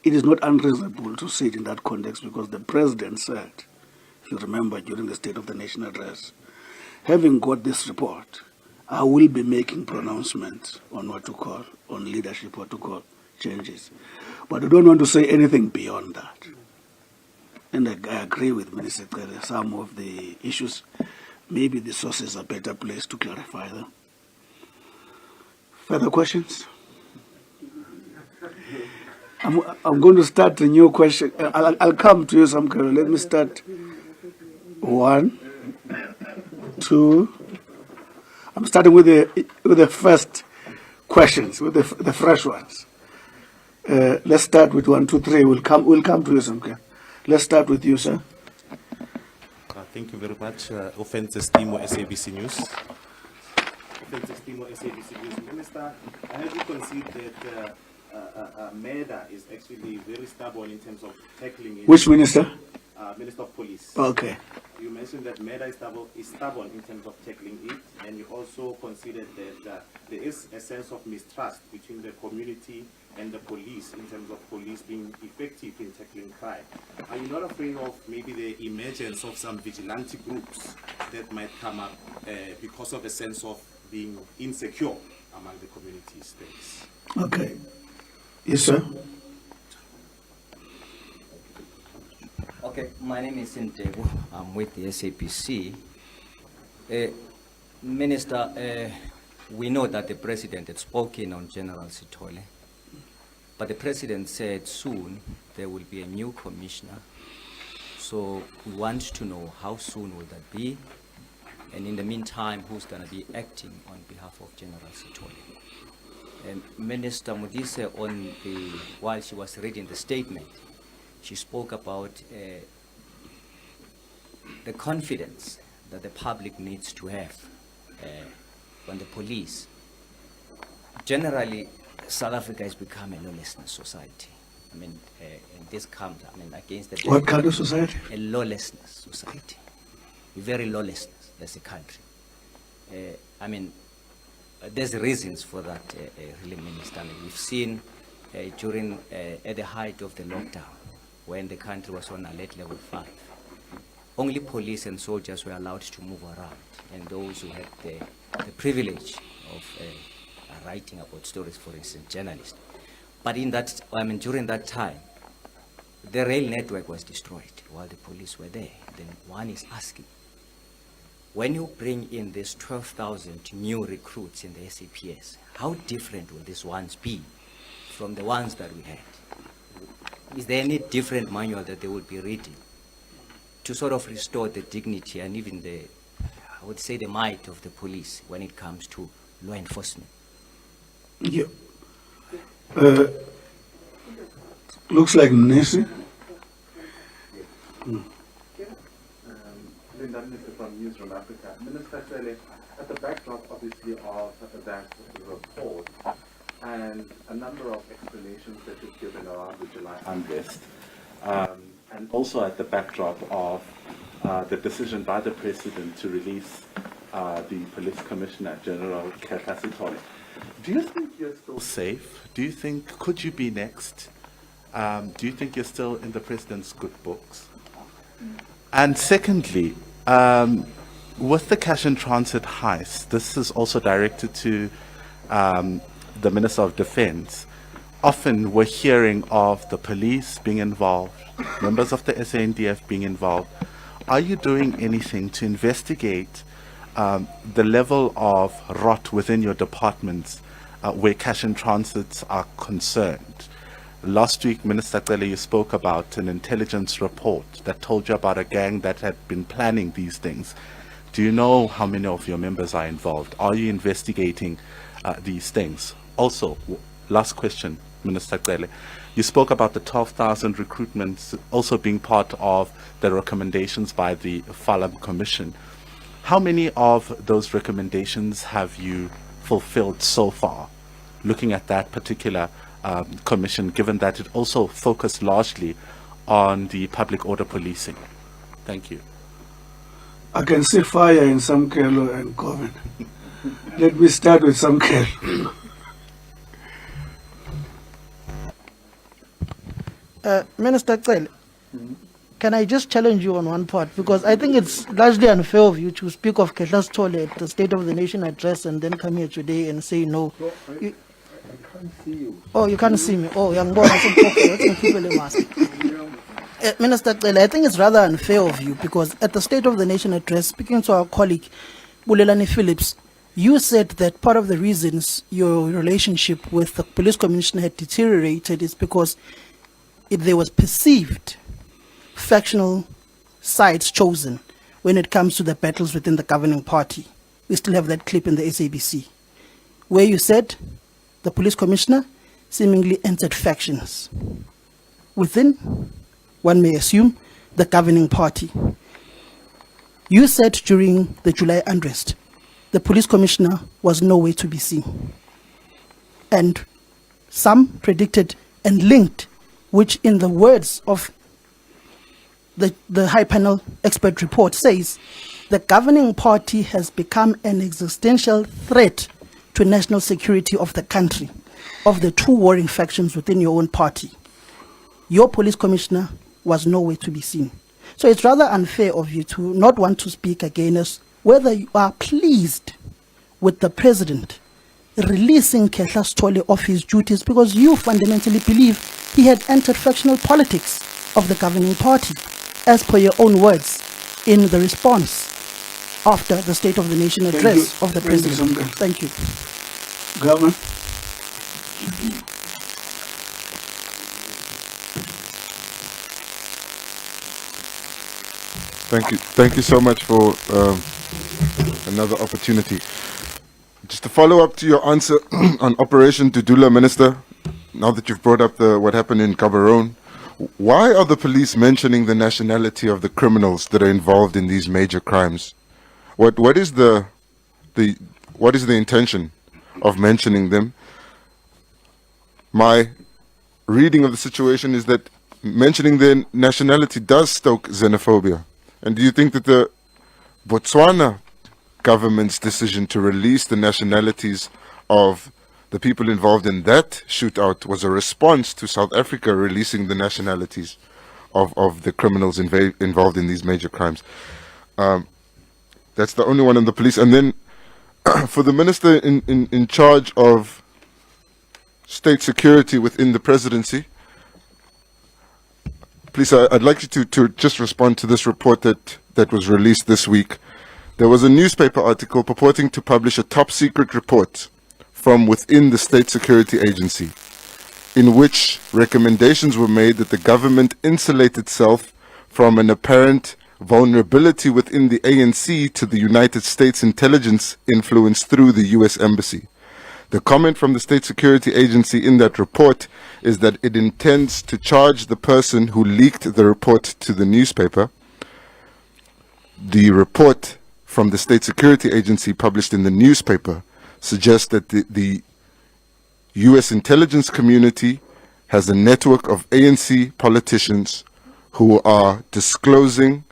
it is not unreasonable to see it in that context, because the President said, if you remember during the State of the Nation address, having got this report, I will be making pronouncements on what to call, on leadership, what to call changes. But I don't want to say anything beyond that. And I agree with Minister Kere, some of the issues, maybe the sources are a better place to clarify them. Further questions? I'm going to start a new question. I'll come to you, Sam Kere. Let me start. 1, 2. I'm starting with the first questions, with the fresh ones. Let's start with 1, 2, 3. We'll come to you, Sam Kere. Let's start with you, sir. Thank you very much. Offenses Timo, SABC News. Offenses Timo, SABC News. Minister, I have to concede that MEDA is actually very stubborn in terms of tackling it. Which minister? Minister of Police. Okay. You mentioned that MEDA is stubborn in terms of tackling it, and you also considered that there is a sense of mistrust between the community and the police in terms of police being effective in tackling crime. Are you not afraid of maybe the emergence of some vigilante groups that might come up because of a sense of being insecure among the communities? Thanks. Okay. Yes, sir. Okay, my name is Ntego. I'm with the SAPC. Minister, we know that the President had spoken on General Sithole, but the President said soon there will be a new commissioner. So we want to know how soon will that be, and in the meantime, who's going to be acting on behalf of General Sithole. Minister Modise, while she was reading the statement, she spoke about the confidence that the public needs to have on the police. Generally, South Africa has become a lawlessness society. I mean, and this comes, against the... What kind of society? A lawlessness society. Very lawlessness as a country. There's reasons for that, really, Minister. We've seen during, at the height of the lockdown, when the country was on alert level 5, only police and soldiers were allowed to move around, and those who had the privilege of writing about stories, for instance, journalists. But in that, during that time, the rail network was destroyed while the police were there. Then one is asking, when you bring in these 12,000 new recruits in the SAPS, how different will these ones be from the ones that we had? Is there any different manual that they will be reading to sort of restore the dignity and even I would say the might of the police when it comes to law enforcement? Yeah. Looks like Nisi. Linda Minister from Newsroom Africa. Minister Cele, at the backdrop, obviously, of that report and a number of explanations that you've given around the July unrest, and also at the backdrop of the decision by the President to release the Police Commissioner General Khetla Sithole, do you think you're still safe? Do you think, could you be next? Do you think you're still in the President's good books? And secondly, with the cash in transit heist, this is also directed to the Minister of Defense. Often we're hearing of the police being involved, members of the SANDF being involved. Are you doing anything to investigate the level of rot within your departments where cash in transits are concerned? Last week, Minister Cele, you spoke about an intelligence report that told you about a gang that had been planning these things. Do you know how many of your members are involved? Are you investigating these things? Also, last question, Minister Cele, you spoke about the 12,000 recruitments also being part of the recommendations by the Falam Commission. How many of those recommendations have you fulfilled so far, looking at that particular commission, given that it also focused largely on the public order policing? Thank you. I can see fire in Samkelo and Coven. Let me start with Samkelo. Minister Cele, can I just challenge you on one part? Because I think it's largely unfair of you to speak of Khetla Sithole at the State of the Nation address and then come here today and say no. You, oh, you can't see me. Oh, young boy, Minister Cele, I think it's rather unfair of you because at the State of the Nation address, speaking to our colleague Bulelani Phillips, you said that part of the reasons your relationship with the police commissioner had deteriorated is because there was perceived factional sides chosen when it comes to the battles within the governing party. We still have that clip in the SABC, where you said the police commissioner seemingly entered factions within, one may assume, the governing party. You said during the July unrest, the police commissioner was nowhere to be seen. And some predicted and linked, which in the words of the high panel expert report says, the governing party has become an existential threat to national security of the country, of the two warring factions within your own party. Your police commissioner was nowhere to be seen. So it's rather unfair of you to not want to speak again as whether you are pleased with the president releasing Khetla Sithole of his duties because you fundamentally believe he had entered factional politics of the governing party, as per your own words in the response after the State of the Nation address of the president. Thank you. Governor. Thank you. Thank you so much for another opportunity. Just to follow up to your answer on Operation Dudula, Minister, now that you've brought up what happened in Gaborone, why are the police mentioning the nationality of the criminals that are involved in these major crimes? What is the intention of mentioning them? My reading of the situation is that mentioning their nationality does stoke xenophobia. And do you think that the Botswana government's decision to release the nationalities of the people involved in that shootout was a response to South Africa releasing the nationalities of the criminals involved in these major crimes? That's the only one on the police. And then for the minister in charge of state security within the presidency, please, I'd like you to just respond to this report that was released this week. There was a newspaper article purporting to publish a top secret report from within the State Security Agency, in which recommendations were made that the government insulate itself from an apparent vulnerability within the ANC to the United States intelligence influence through the US Embassy. The comment from the State Security Agency in that report is that it intends to charge the person who leaked the report to the newspaper. The report from the State Security Agency published in the newspaper suggests that the U.S. intelligence community has a network of ANC politicians who are disclosing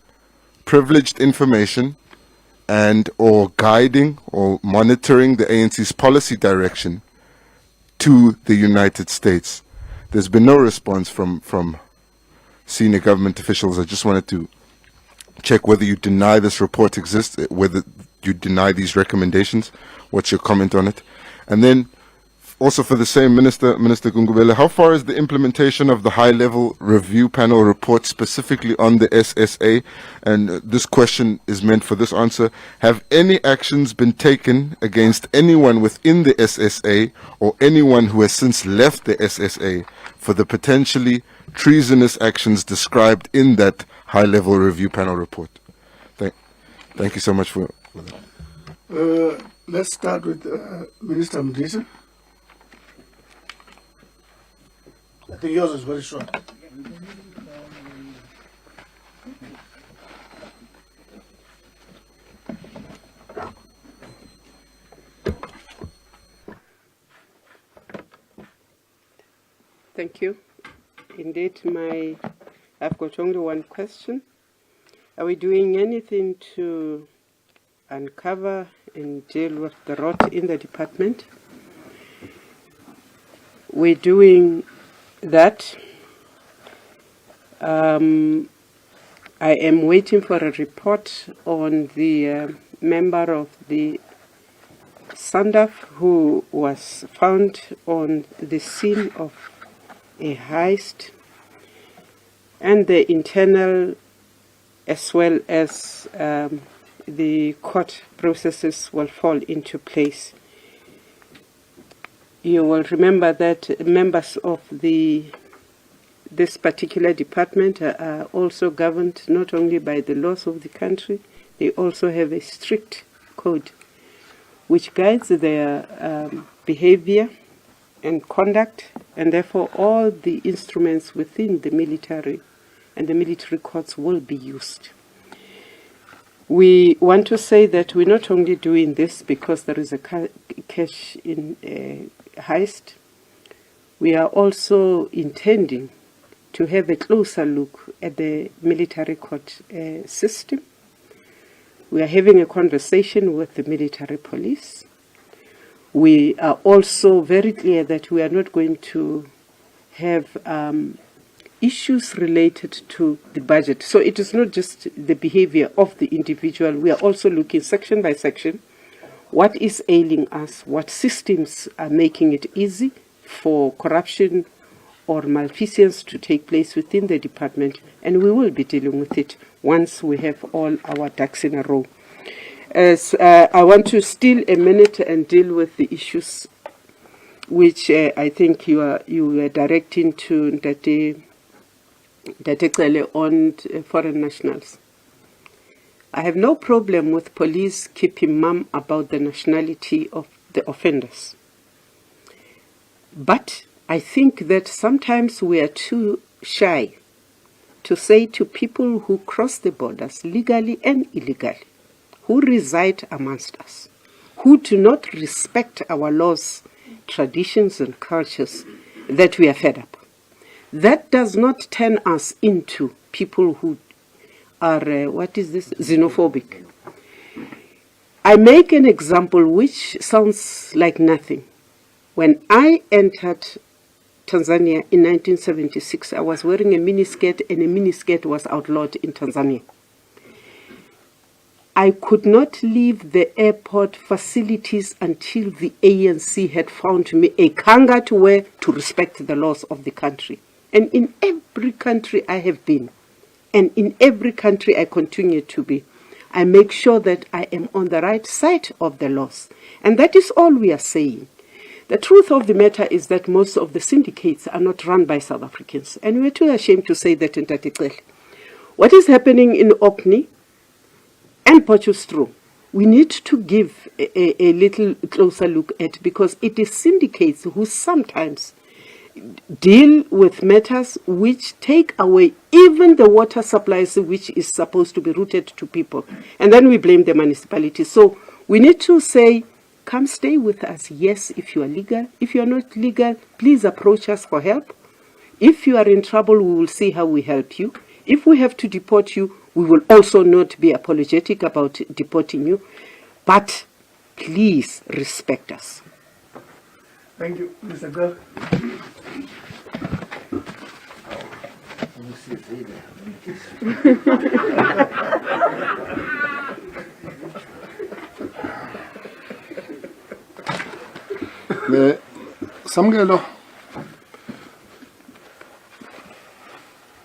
privileged information and or guiding or monitoring the ANC's policy direction to the United States. There's been no response from senior government officials. I just wanted to check whether you deny this report exists, whether you deny these recommendations. What's your comment on it? And then also for the same Minister Gungubele, how far is the implementation of the high-level review panel report specifically on the SSA? And this question is meant for this answer. Have any actions been taken against anyone within the SSA or anyone who has since left the SSA for the potentially treasonous actions described in that high-level review panel report? Thank you so much for that. Let's start with Minister Mdisa. I think yours is very short. Thank you. Indeed, I've got only one question. Are we doing anything to uncover and deal with the rot in the department? We're doing that. I am waiting for a report on the member of the SANDAF who was found on the scene of a heist, and the internal as well as the court processes will fall into place. You will remember that members of this particular department are also governed not only by the laws of the country, they also have a strict code which guides their behavior and conduct, and therefore all the instruments within the military and the military courts will be used. We want to say that we're not only doing this because there is a cash in heist, we are also intending to have a closer look at the military court system. We are having a conversation with the military police. We are also very clear that we are not going to have issues related to the budget. So it is not just the behavior of the individual. We are also looking section by section what is ailing us, what systems are making it easy for corruption or malfeasance to take place within the department, and we will be dealing with it once we have all our ducks in a row. As I want to steal a minute and deal with the issues which I think you were directing to Ndate Cele on foreign nationals. I have no problem with police keeping mum about the nationality of the offenders. But I think that sometimes we are too shy to say to people who cross the borders legally and illegally, who reside amongst us, who do not respect our laws, traditions and cultures, that we are fed up. That does not turn us into people who are, xenophobic. I make an example which sounds like nothing. When I entered Tanzania in 1976, I was wearing a miniskirt, and a miniskirt was outlawed in Tanzania. I could not leave the airport facilities until the ANC had found me a kanga to wear to respect the laws of the country. And in every country I have been, and in every country I continue to be, I make sure that I am on the right side of the laws. And that is all we are saying. The truth of the matter is that most of the syndicates are not run by South Africans. And we're too ashamed to say that in Tatikele. What is happening in Orkney and Potchefstroom we need to give a little closer look at, because it is syndicates who sometimes deal with matters which take away even the water supplies which is supposed to be routed to people. And then we blame the municipality. So we need to say, come stay with us. Yes, if you are legal. If you are not legal, please approach us for help. If you are in trouble, we will see how we help you. If we have to deport you, we will also not be apologetic about deporting you. But please respect us. Thank you, Mr. Girl. Samgelo,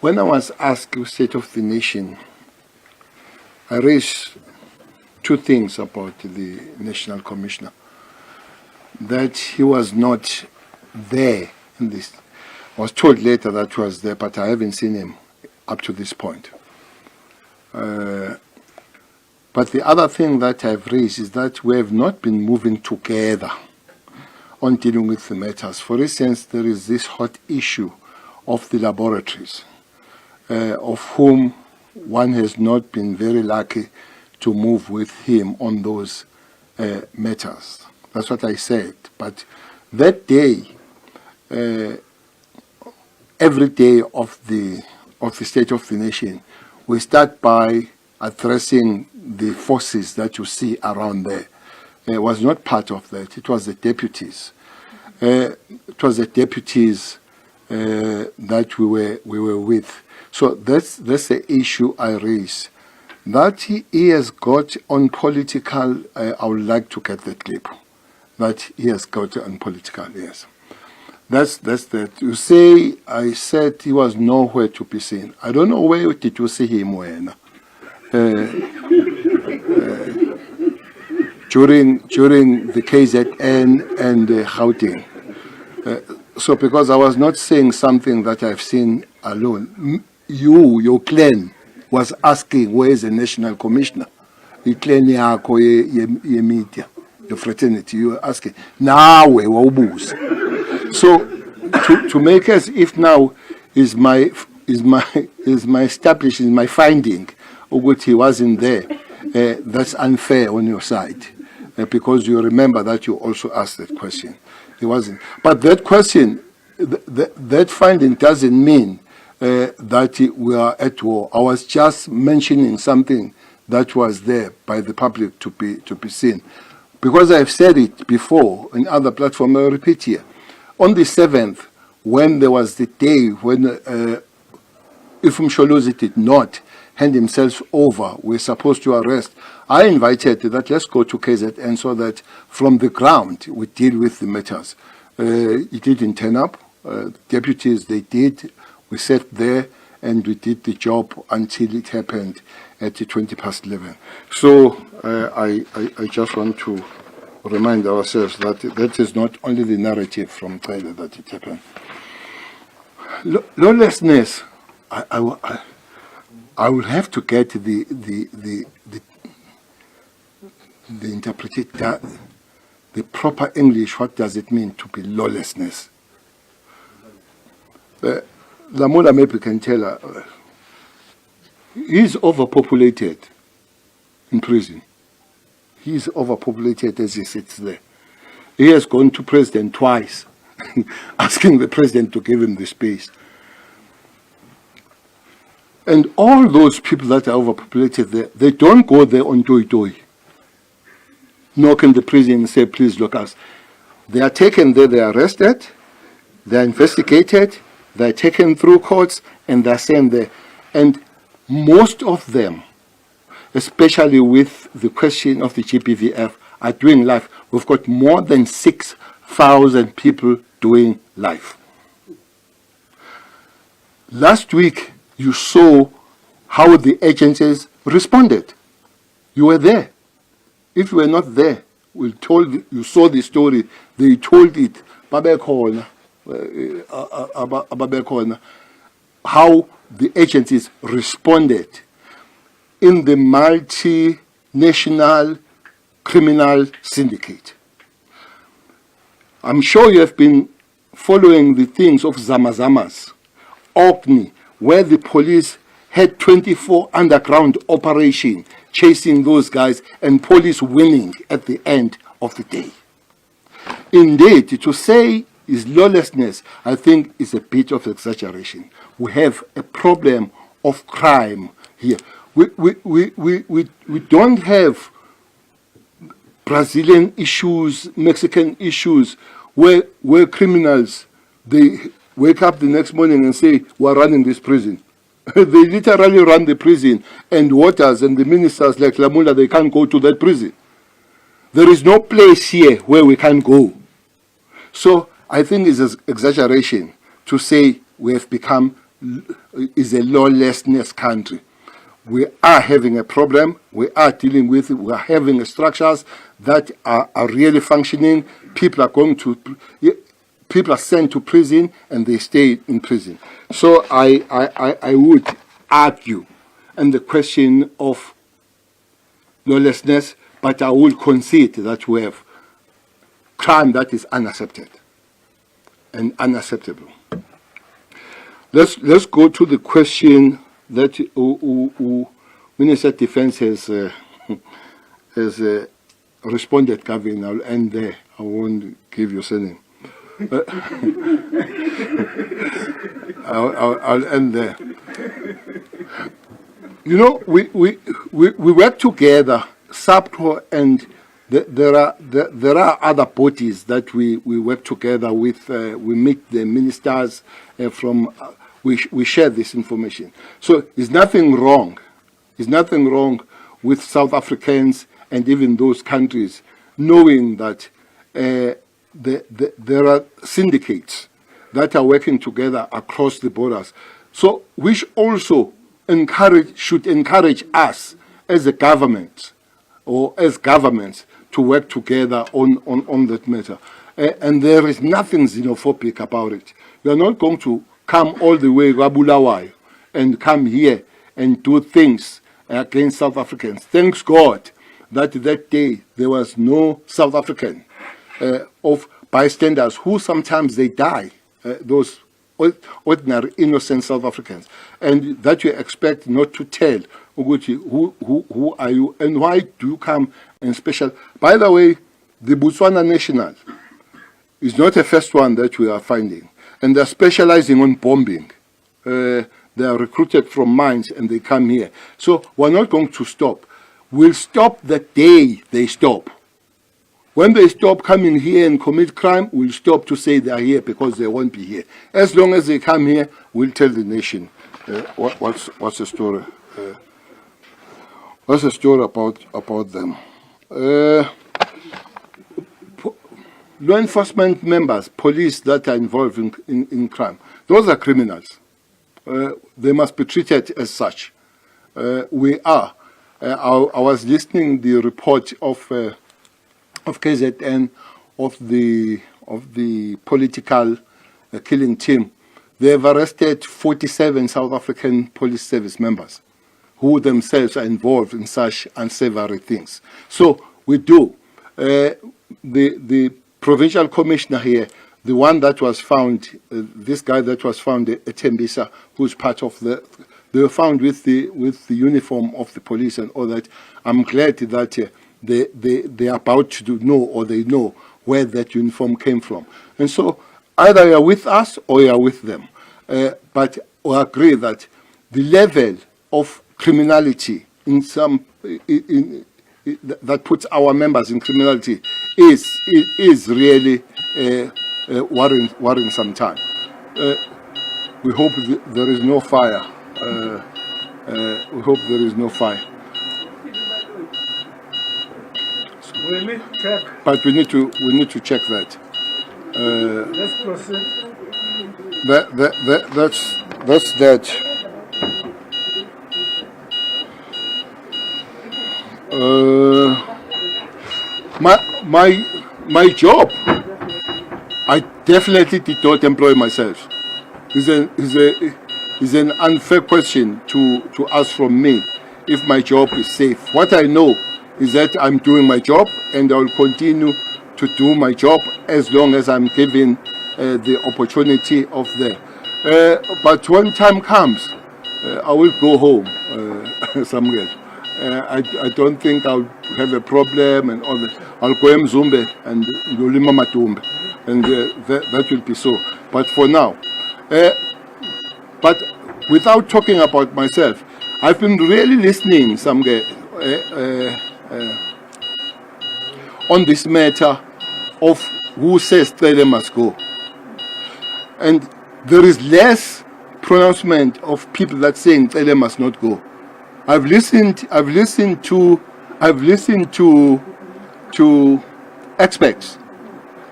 when I was asked the state of the nation, I raised two things about the National Commissioner. That he was not there in this. I was told later that he was there, but I haven't seen him up to this point. But the other thing that I've raised is that we have not been moving together on dealing with the matters. For instance, there is this hot issue of the laboratories, of whom one has not been very lucky to move with him on those matters. That's what I said. But that day, every day of the State of the Nation, we start by addressing the forces that you see around there. It was not part of that. It was the deputies. It was the deputies that we were with. So that's the issue I raise. That he has got on political. I would like to get that clip. That he has got on political. Yes, that's that. You say I said he was nowhere to be seen. I don't know where did you see him when. During the KZN and Gauteng. So because I was not saying something that I've seen alone. Your clan was asking where is the National Commissioner? The clan yakho ye media, the fraternity. You were asking now where wawubuza. So to make as if now is my establishing my finding ukuthi he wasn't there. That's unfair on your side. Because you remember that you also asked that question. He wasn't. But that question, that finding doesn't mean that we are at war. I was just mentioning something that was there by the public to be seen. Because I've said it before in other platforms, I'll repeat here. On the 7th, when there was the day when Ifum Sholozi did not hand himself over, we're supposed to arrest. I invited that let's go to KZN so that from the ground we deal with the matters. It didn't turn up. Deputies, they did. We sat there and we did the job until it happened at 11:20. So I just want to remind ourselves that that is not only the narrative from Tyler that it happened. Lawlessness, I will have to get the interpreted the proper English. What does it mean to be lawlessness? Lamola maybe can tell her. He's overpopulated in prison. He's overpopulated as he sits there. He has gone to president twice, asking the president to give him the space. And all those people that are overpopulated there, they don't go there on toy. Knock in the prison and say, please look us. They are taken there, they are arrested, they are investigated, they are taken through courts, and they are sent there. And most of them, especially with the question of the GBVF, are doing life. We've got more than 6,000 people doing life. Last week, you saw how the agencies responded. You were there. If you were not there, you saw the story, they told it, how the agencies responded in the multinational criminal syndicate. I'm sure you have been following the things of Zamazamas, Orkney, where the police had 24 underground operation chasing those guys and police winning at the end of the day. Indeed, to say is lawlessness, I think, is a bit of exaggeration. We have a problem of crime here. We don't have Brazilian issues, Mexican issues, where criminals, they wake up the next morning and say, we're running this prison. They literally run the prison, and Waters and the ministers like Lamula, they can't go to that prison. There is no place here where we can go. So I think it's an exaggeration to say we have become is a lawlessness country. We are having a problem. We are dealing with it. We are having structures that are really functioning. People are sent to prison and they stay in prison. So I would argue on the question of lawlessness, but I will concede that we have crime that is unaccepted and unacceptable. Let's go to the question that Minister of Defense has responded, Gavin. I'll end there. I won't give your surname. I'll end there. You know, we work together, SAPCO, and there are other bodies that we work together with. We meet the ministers from. We share this information. So there's nothing wrong. There's nothing wrong with South Africans and even those countries knowing that there are syndicates that are working together across the borders. So which also should encourage us as a government or as governments to work together on that matter. And there is nothing xenophobic about it. You are not going to come all the way Rabulawai and come here and do things against South Africans. Thanks God that day there was no South African of bystanders who sometimes they die, those ordinary innocent South Africans, and that you expect not to tell who are you and why do you come in special. By the way, the Botswana National is not the first one that we are finding. And they're specializing on bombing. They are recruited from mines and they come here. So we're not going to stop. We'll stop the day they stop. When they stop coming here and commit crime, we'll stop to say they are here because they won't be here. As long as they come here, we'll tell the nation what's the story. What's the story about them? Law enforcement members, police that are involved in crime, those are criminals. They must be treated as such. We are. I was listening the report of KZN of the political killing team. They have arrested 47 South African police service members who themselves are involved in such unsavory things. So we do. The provincial commissioner here, the one that was found, this guy that was found at Tembisa, who's part of they were found with the uniform of the police and all that. I'm glad that they are about to know, or they know where that uniform came from. And so either you are with us or you are with them. But we agree that the level of criminality that puts our members in criminality is really worrying some we hope there is no fire. We hope there is no fire. But we need to check that. Let's proceed. That's that. My job, I definitely did not employ myself. It's an unfair question to ask from me if my job is safe. What I know is that I'm doing my job, and I will continue to do my job as long as I'm given the opportunity of that. But when time comes, I will go home somewhere. I don't think I'll have a problem and all that. I'll go Mzumbe and Lulima Matumbe, and that will be so. But for now, but without talking about myself, I've been really listening on this matter of who says Tele must go. And there is less pronouncement of people that saying Tele must not go. I've listened to experts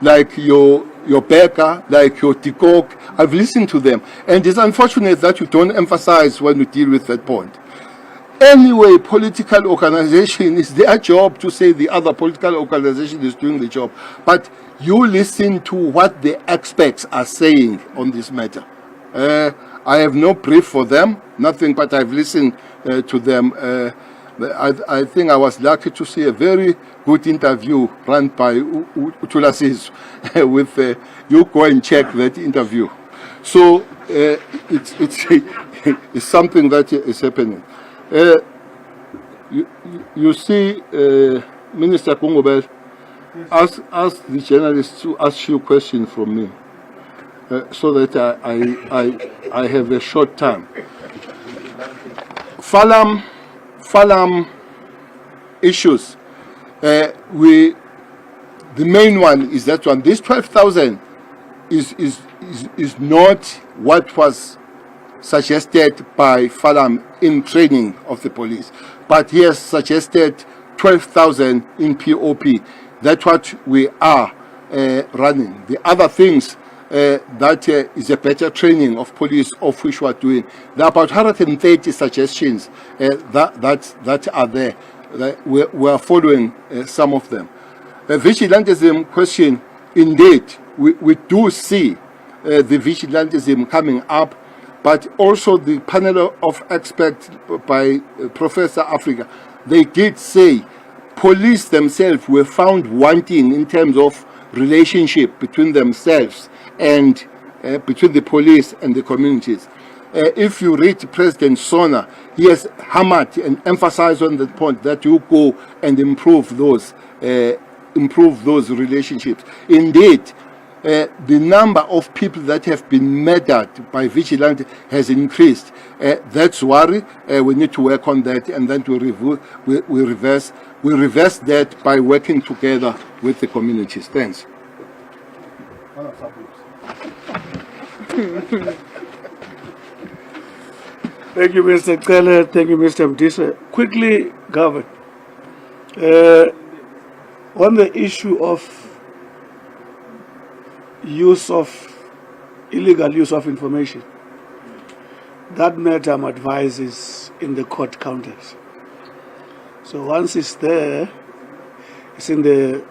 like your Becker, like your Tikok. I've listened to them, and it's unfortunate that you don't emphasize when you deal with that point. Anyway, political organization is their job to say the other political organization is doing the job, but you listen to what the experts are saying on this matter. I have no brief for them, nothing, but I've listened to them. I think I was lucky to see a very good interview run by Utulasis with you go and check that interview. So it's something that is happening. You see, Minister Kungobel, ask the journalists to ask you a question from me, so that I have a short time. Falam issues. The main one is that one. This 12,000 is not what was suggested by Falam in training of the police, but he has suggested 12,000 in POP. That's what we are running. The other things that is a better training of police, of which we are doing. There are about 130 suggestions that are there. We are following some of them. The vigilantism question, indeed, we do see the vigilantism coming up, but also the panel of experts by Professor Africa, they did say police themselves were found wanting in terms of relationship between themselves and between the police and the communities. If you read President Sona, he has hammered and emphasized on the point that you go and improve those relationships. Indeed, the number of people that have been murdered by vigilante has increased. That's worry. We need to work on that, and then we reverse that by working together with the communities. Thanks. Thank you, Mr. Keller. Thank you, Mr. Mdisa. Quickly, Governor, on the issue of illegal use of information, that matter, I'm advised, is in the court counters. So once it's there, it's in the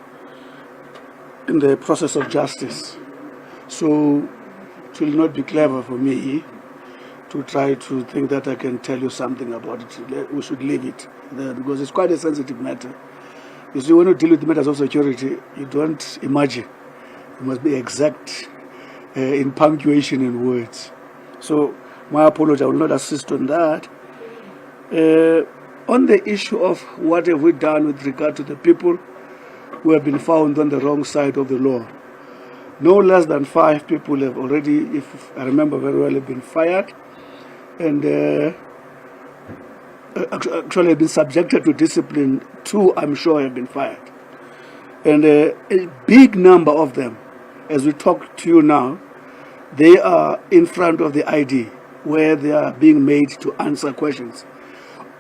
process of justice. So it will not be clever for me to try to think that I can tell you something about it. We should leave it there because it's quite a sensitive matter. You see, when you deal with matters of security, you don't imagine. You must be exact in punctuation and words. So my apology, I will not assist on that. On the issue of what have we done with regard to the people who have been found on the wrong side of the law, no less than 5 people have already, if I remember very well, have been fired and actually have been subjected to discipline. 2, I'm sure, have been fired. And a big number of them, as we talk to you now, they are in front of the ID where they are being made to answer questions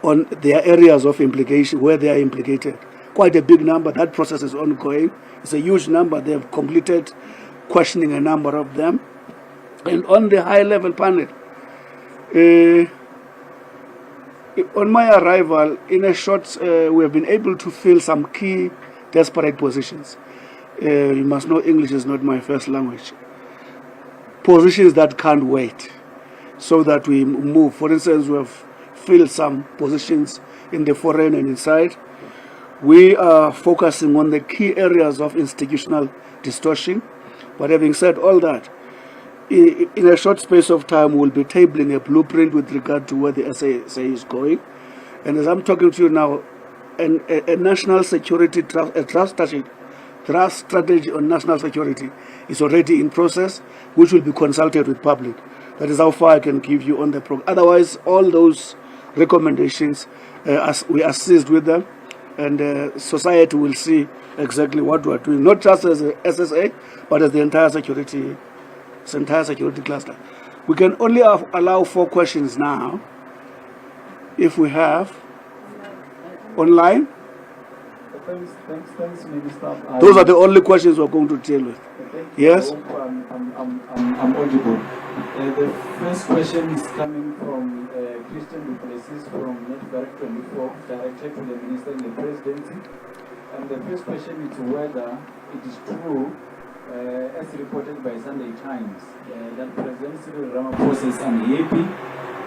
on their areas of implication, where they are implicated. Quite a big number. That process is ongoing. It's a huge number. They have completed questioning a number of them. And on the high-level panel, on my arrival, in a short, we have been able to fill some key desperate positions. You must know English is not my first language. Positions that can't wait, so that we move. For instance, we have filled some positions in the foreign and inside. We are focusing on the key areas of institutional distortion. But having said all that, in a short space of time, we'll be tabling a blueprint with regard to where the SASA is going. And as I'm talking to you now, a national security trust strategy on national security is already in process, which will be consulted with public. That is how far I can give you on the program. Otherwise, all those recommendations, we assist with them, and society will see exactly what we are doing, not just as a SSA, but as the entire security cluster. We can only allow 4 questions now. If we have online, Thanks, Minister. those are the only questions we're going to deal with. Yes? I hope I'm audible. The first question is coming from Christian Duplessis from Network 24, directed to the Minister in the Presidency. And the first question is whether it is true, as reported by Sunday Times, that President Cyril Ramaphosa is unhappy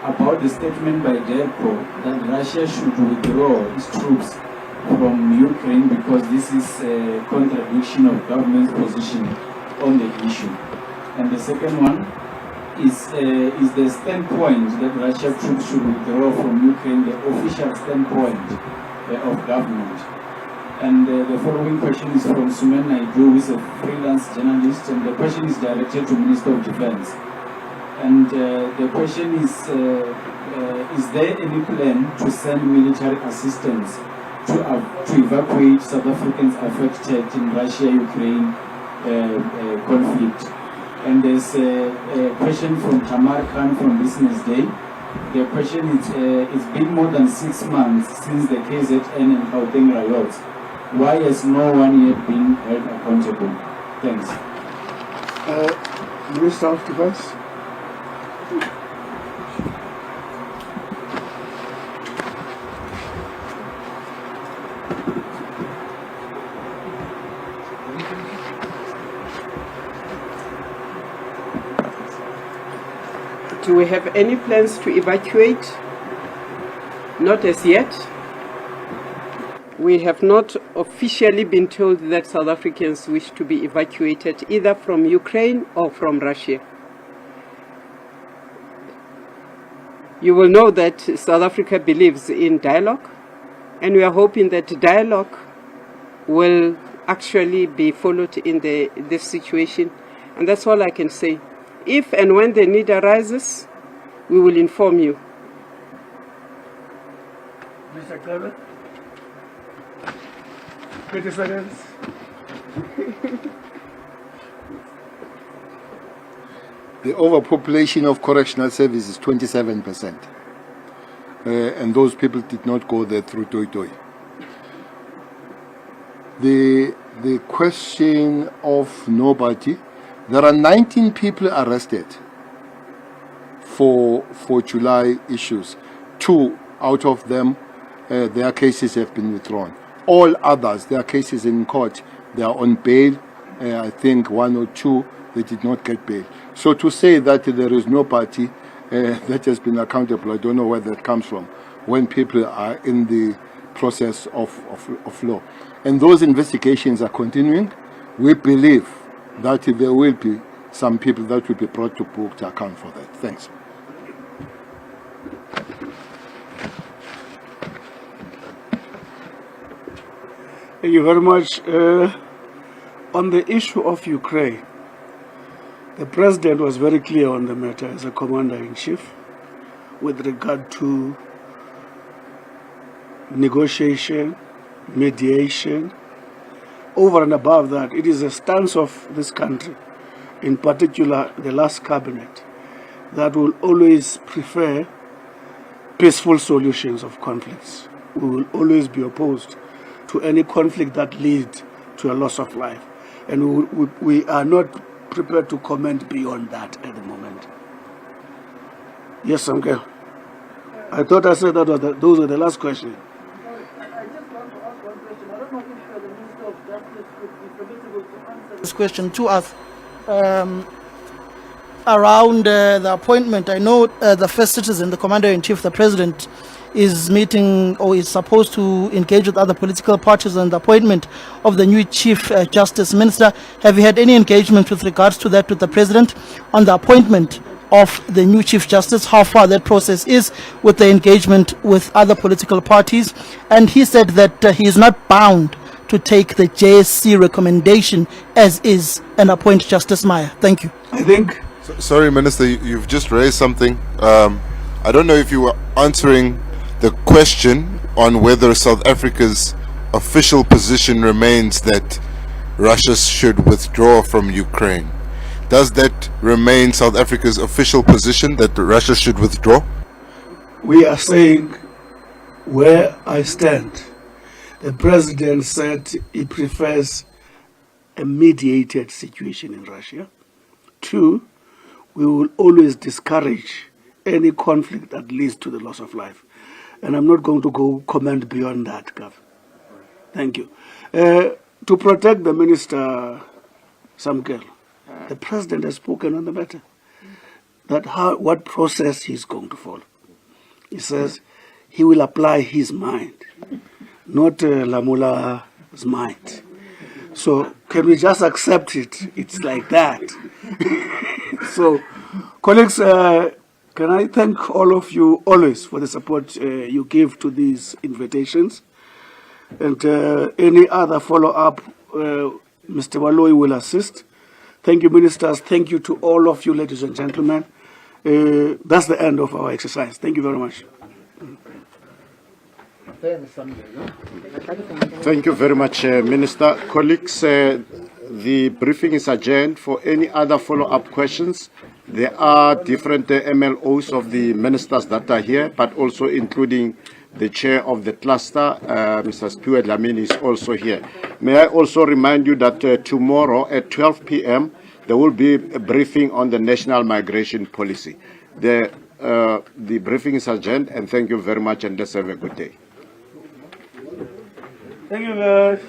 about the statement by DERCO that Russia should withdraw its troops from Ukraine because this is a contradiction of government's position on the issue. And the second one is the standpoint that Russian troops should withdraw from Ukraine, the official standpoint of government. And the following question is from Sumen Naidu, who is a freelance journalist, and the question is directed to Minister of Defense. And the question is there any plan to send military assistance to evacuate South Africans affected in Russia-Ukraine conflict? And there's a question from Tamar Khan from Business Day. The question is, it's been more than 6 months since the KZN and Gauteng riots. Why has no one yet been held accountable? Thanks. Minister of Defense. Do we have any plans to evacuate? Not as yet. We have not officially been told that South Africans wish to be evacuated either from Ukraine or from Russia. You will know that South Africa believes in dialogue, and we are hoping that dialogue will actually be followed in this situation. And that's all I can say. If and when the need arises, we will inform you. Mr. Clever? 20 seconds. The overpopulation of correctional service is 27%. And those people did not go there through Toy Toy. The question of nobody, there are 19 people arrested for July issues. 2 out of them, their cases have been withdrawn. All others, their cases in court, they are on bail. I think 1 or 2, they did not get bail. So to say that there is no party that has been accountable, I don't know where that comes from, when people are in the process of law. And those investigations are continuing. We believe that there will be some people that will be brought to book to account for that. Thanks. Thank you very much. On the issue of Ukraine, the President was very clear on the matter as a Commander-in-Chief with regard to negotiation, mediation. Over and above that, it is a stance of this country, in particular the last cabinet, that will always prefer peaceful solutions of conflicts. We will always be opposed to any conflict that leads to a loss of life. And we are not prepared to comment beyond that at the moment. Yes, Samke. I thought I said that those were the last questions. I just want to ask one question. I don't know if the Minister of Justice could be permissible to answer this question to us around the appointment. I know the first citizen, the Commander-in-Chief, the President, is meeting or is supposed to engage with other political parties on the appointment of the new Chief Justice. Minister, have you had any engagement with regards to that with the President on the appointment of the new Chief Justice, how far that process is with the engagement with other political parties? And he said that he is not bound to take the JSC recommendation as is and appoint Justice Maya. Thank you. I think Sorry, Minister, you've just raised something. I don't know if you were answering the question on whether South Africa's official position remains that Russia should withdraw from Ukraine. Does that remain South Africa's official position, that Russia should withdraw? we are saying where I stand. The President said he prefers a mediated situation in Russia. 2, we will always discourage any conflict that leads to the loss of life. And I'm not going to go comment beyond that, Gav. Thank you. To protect the Minister Samkel, the President has spoken on the matter, that what process he's going to follow. He says he will apply his mind, not Lamula's mind. So can we just accept it? It's like that. So, colleagues, can I thank all of you always for the support you give to these invitations. And any other follow-up, Mr. Waloi will assist. Thank you, ministers. Thank you to all of you, ladies and gentlemen. That's the end of our exercise. Thank you very much. Thank you very much, Minister. Colleagues, the briefing is adjourned. For any other follow-up questions, there are different MLOs of the ministers that are here, but also including the chair of the cluster, Mr. Spiwe Dlamini, is also here. May I also remind you that tomorrow at 12 p.m., there will be a briefing on the national migration policy. The briefing is adjourned, and thank you very much, and let's have a good day. Thank you, guys.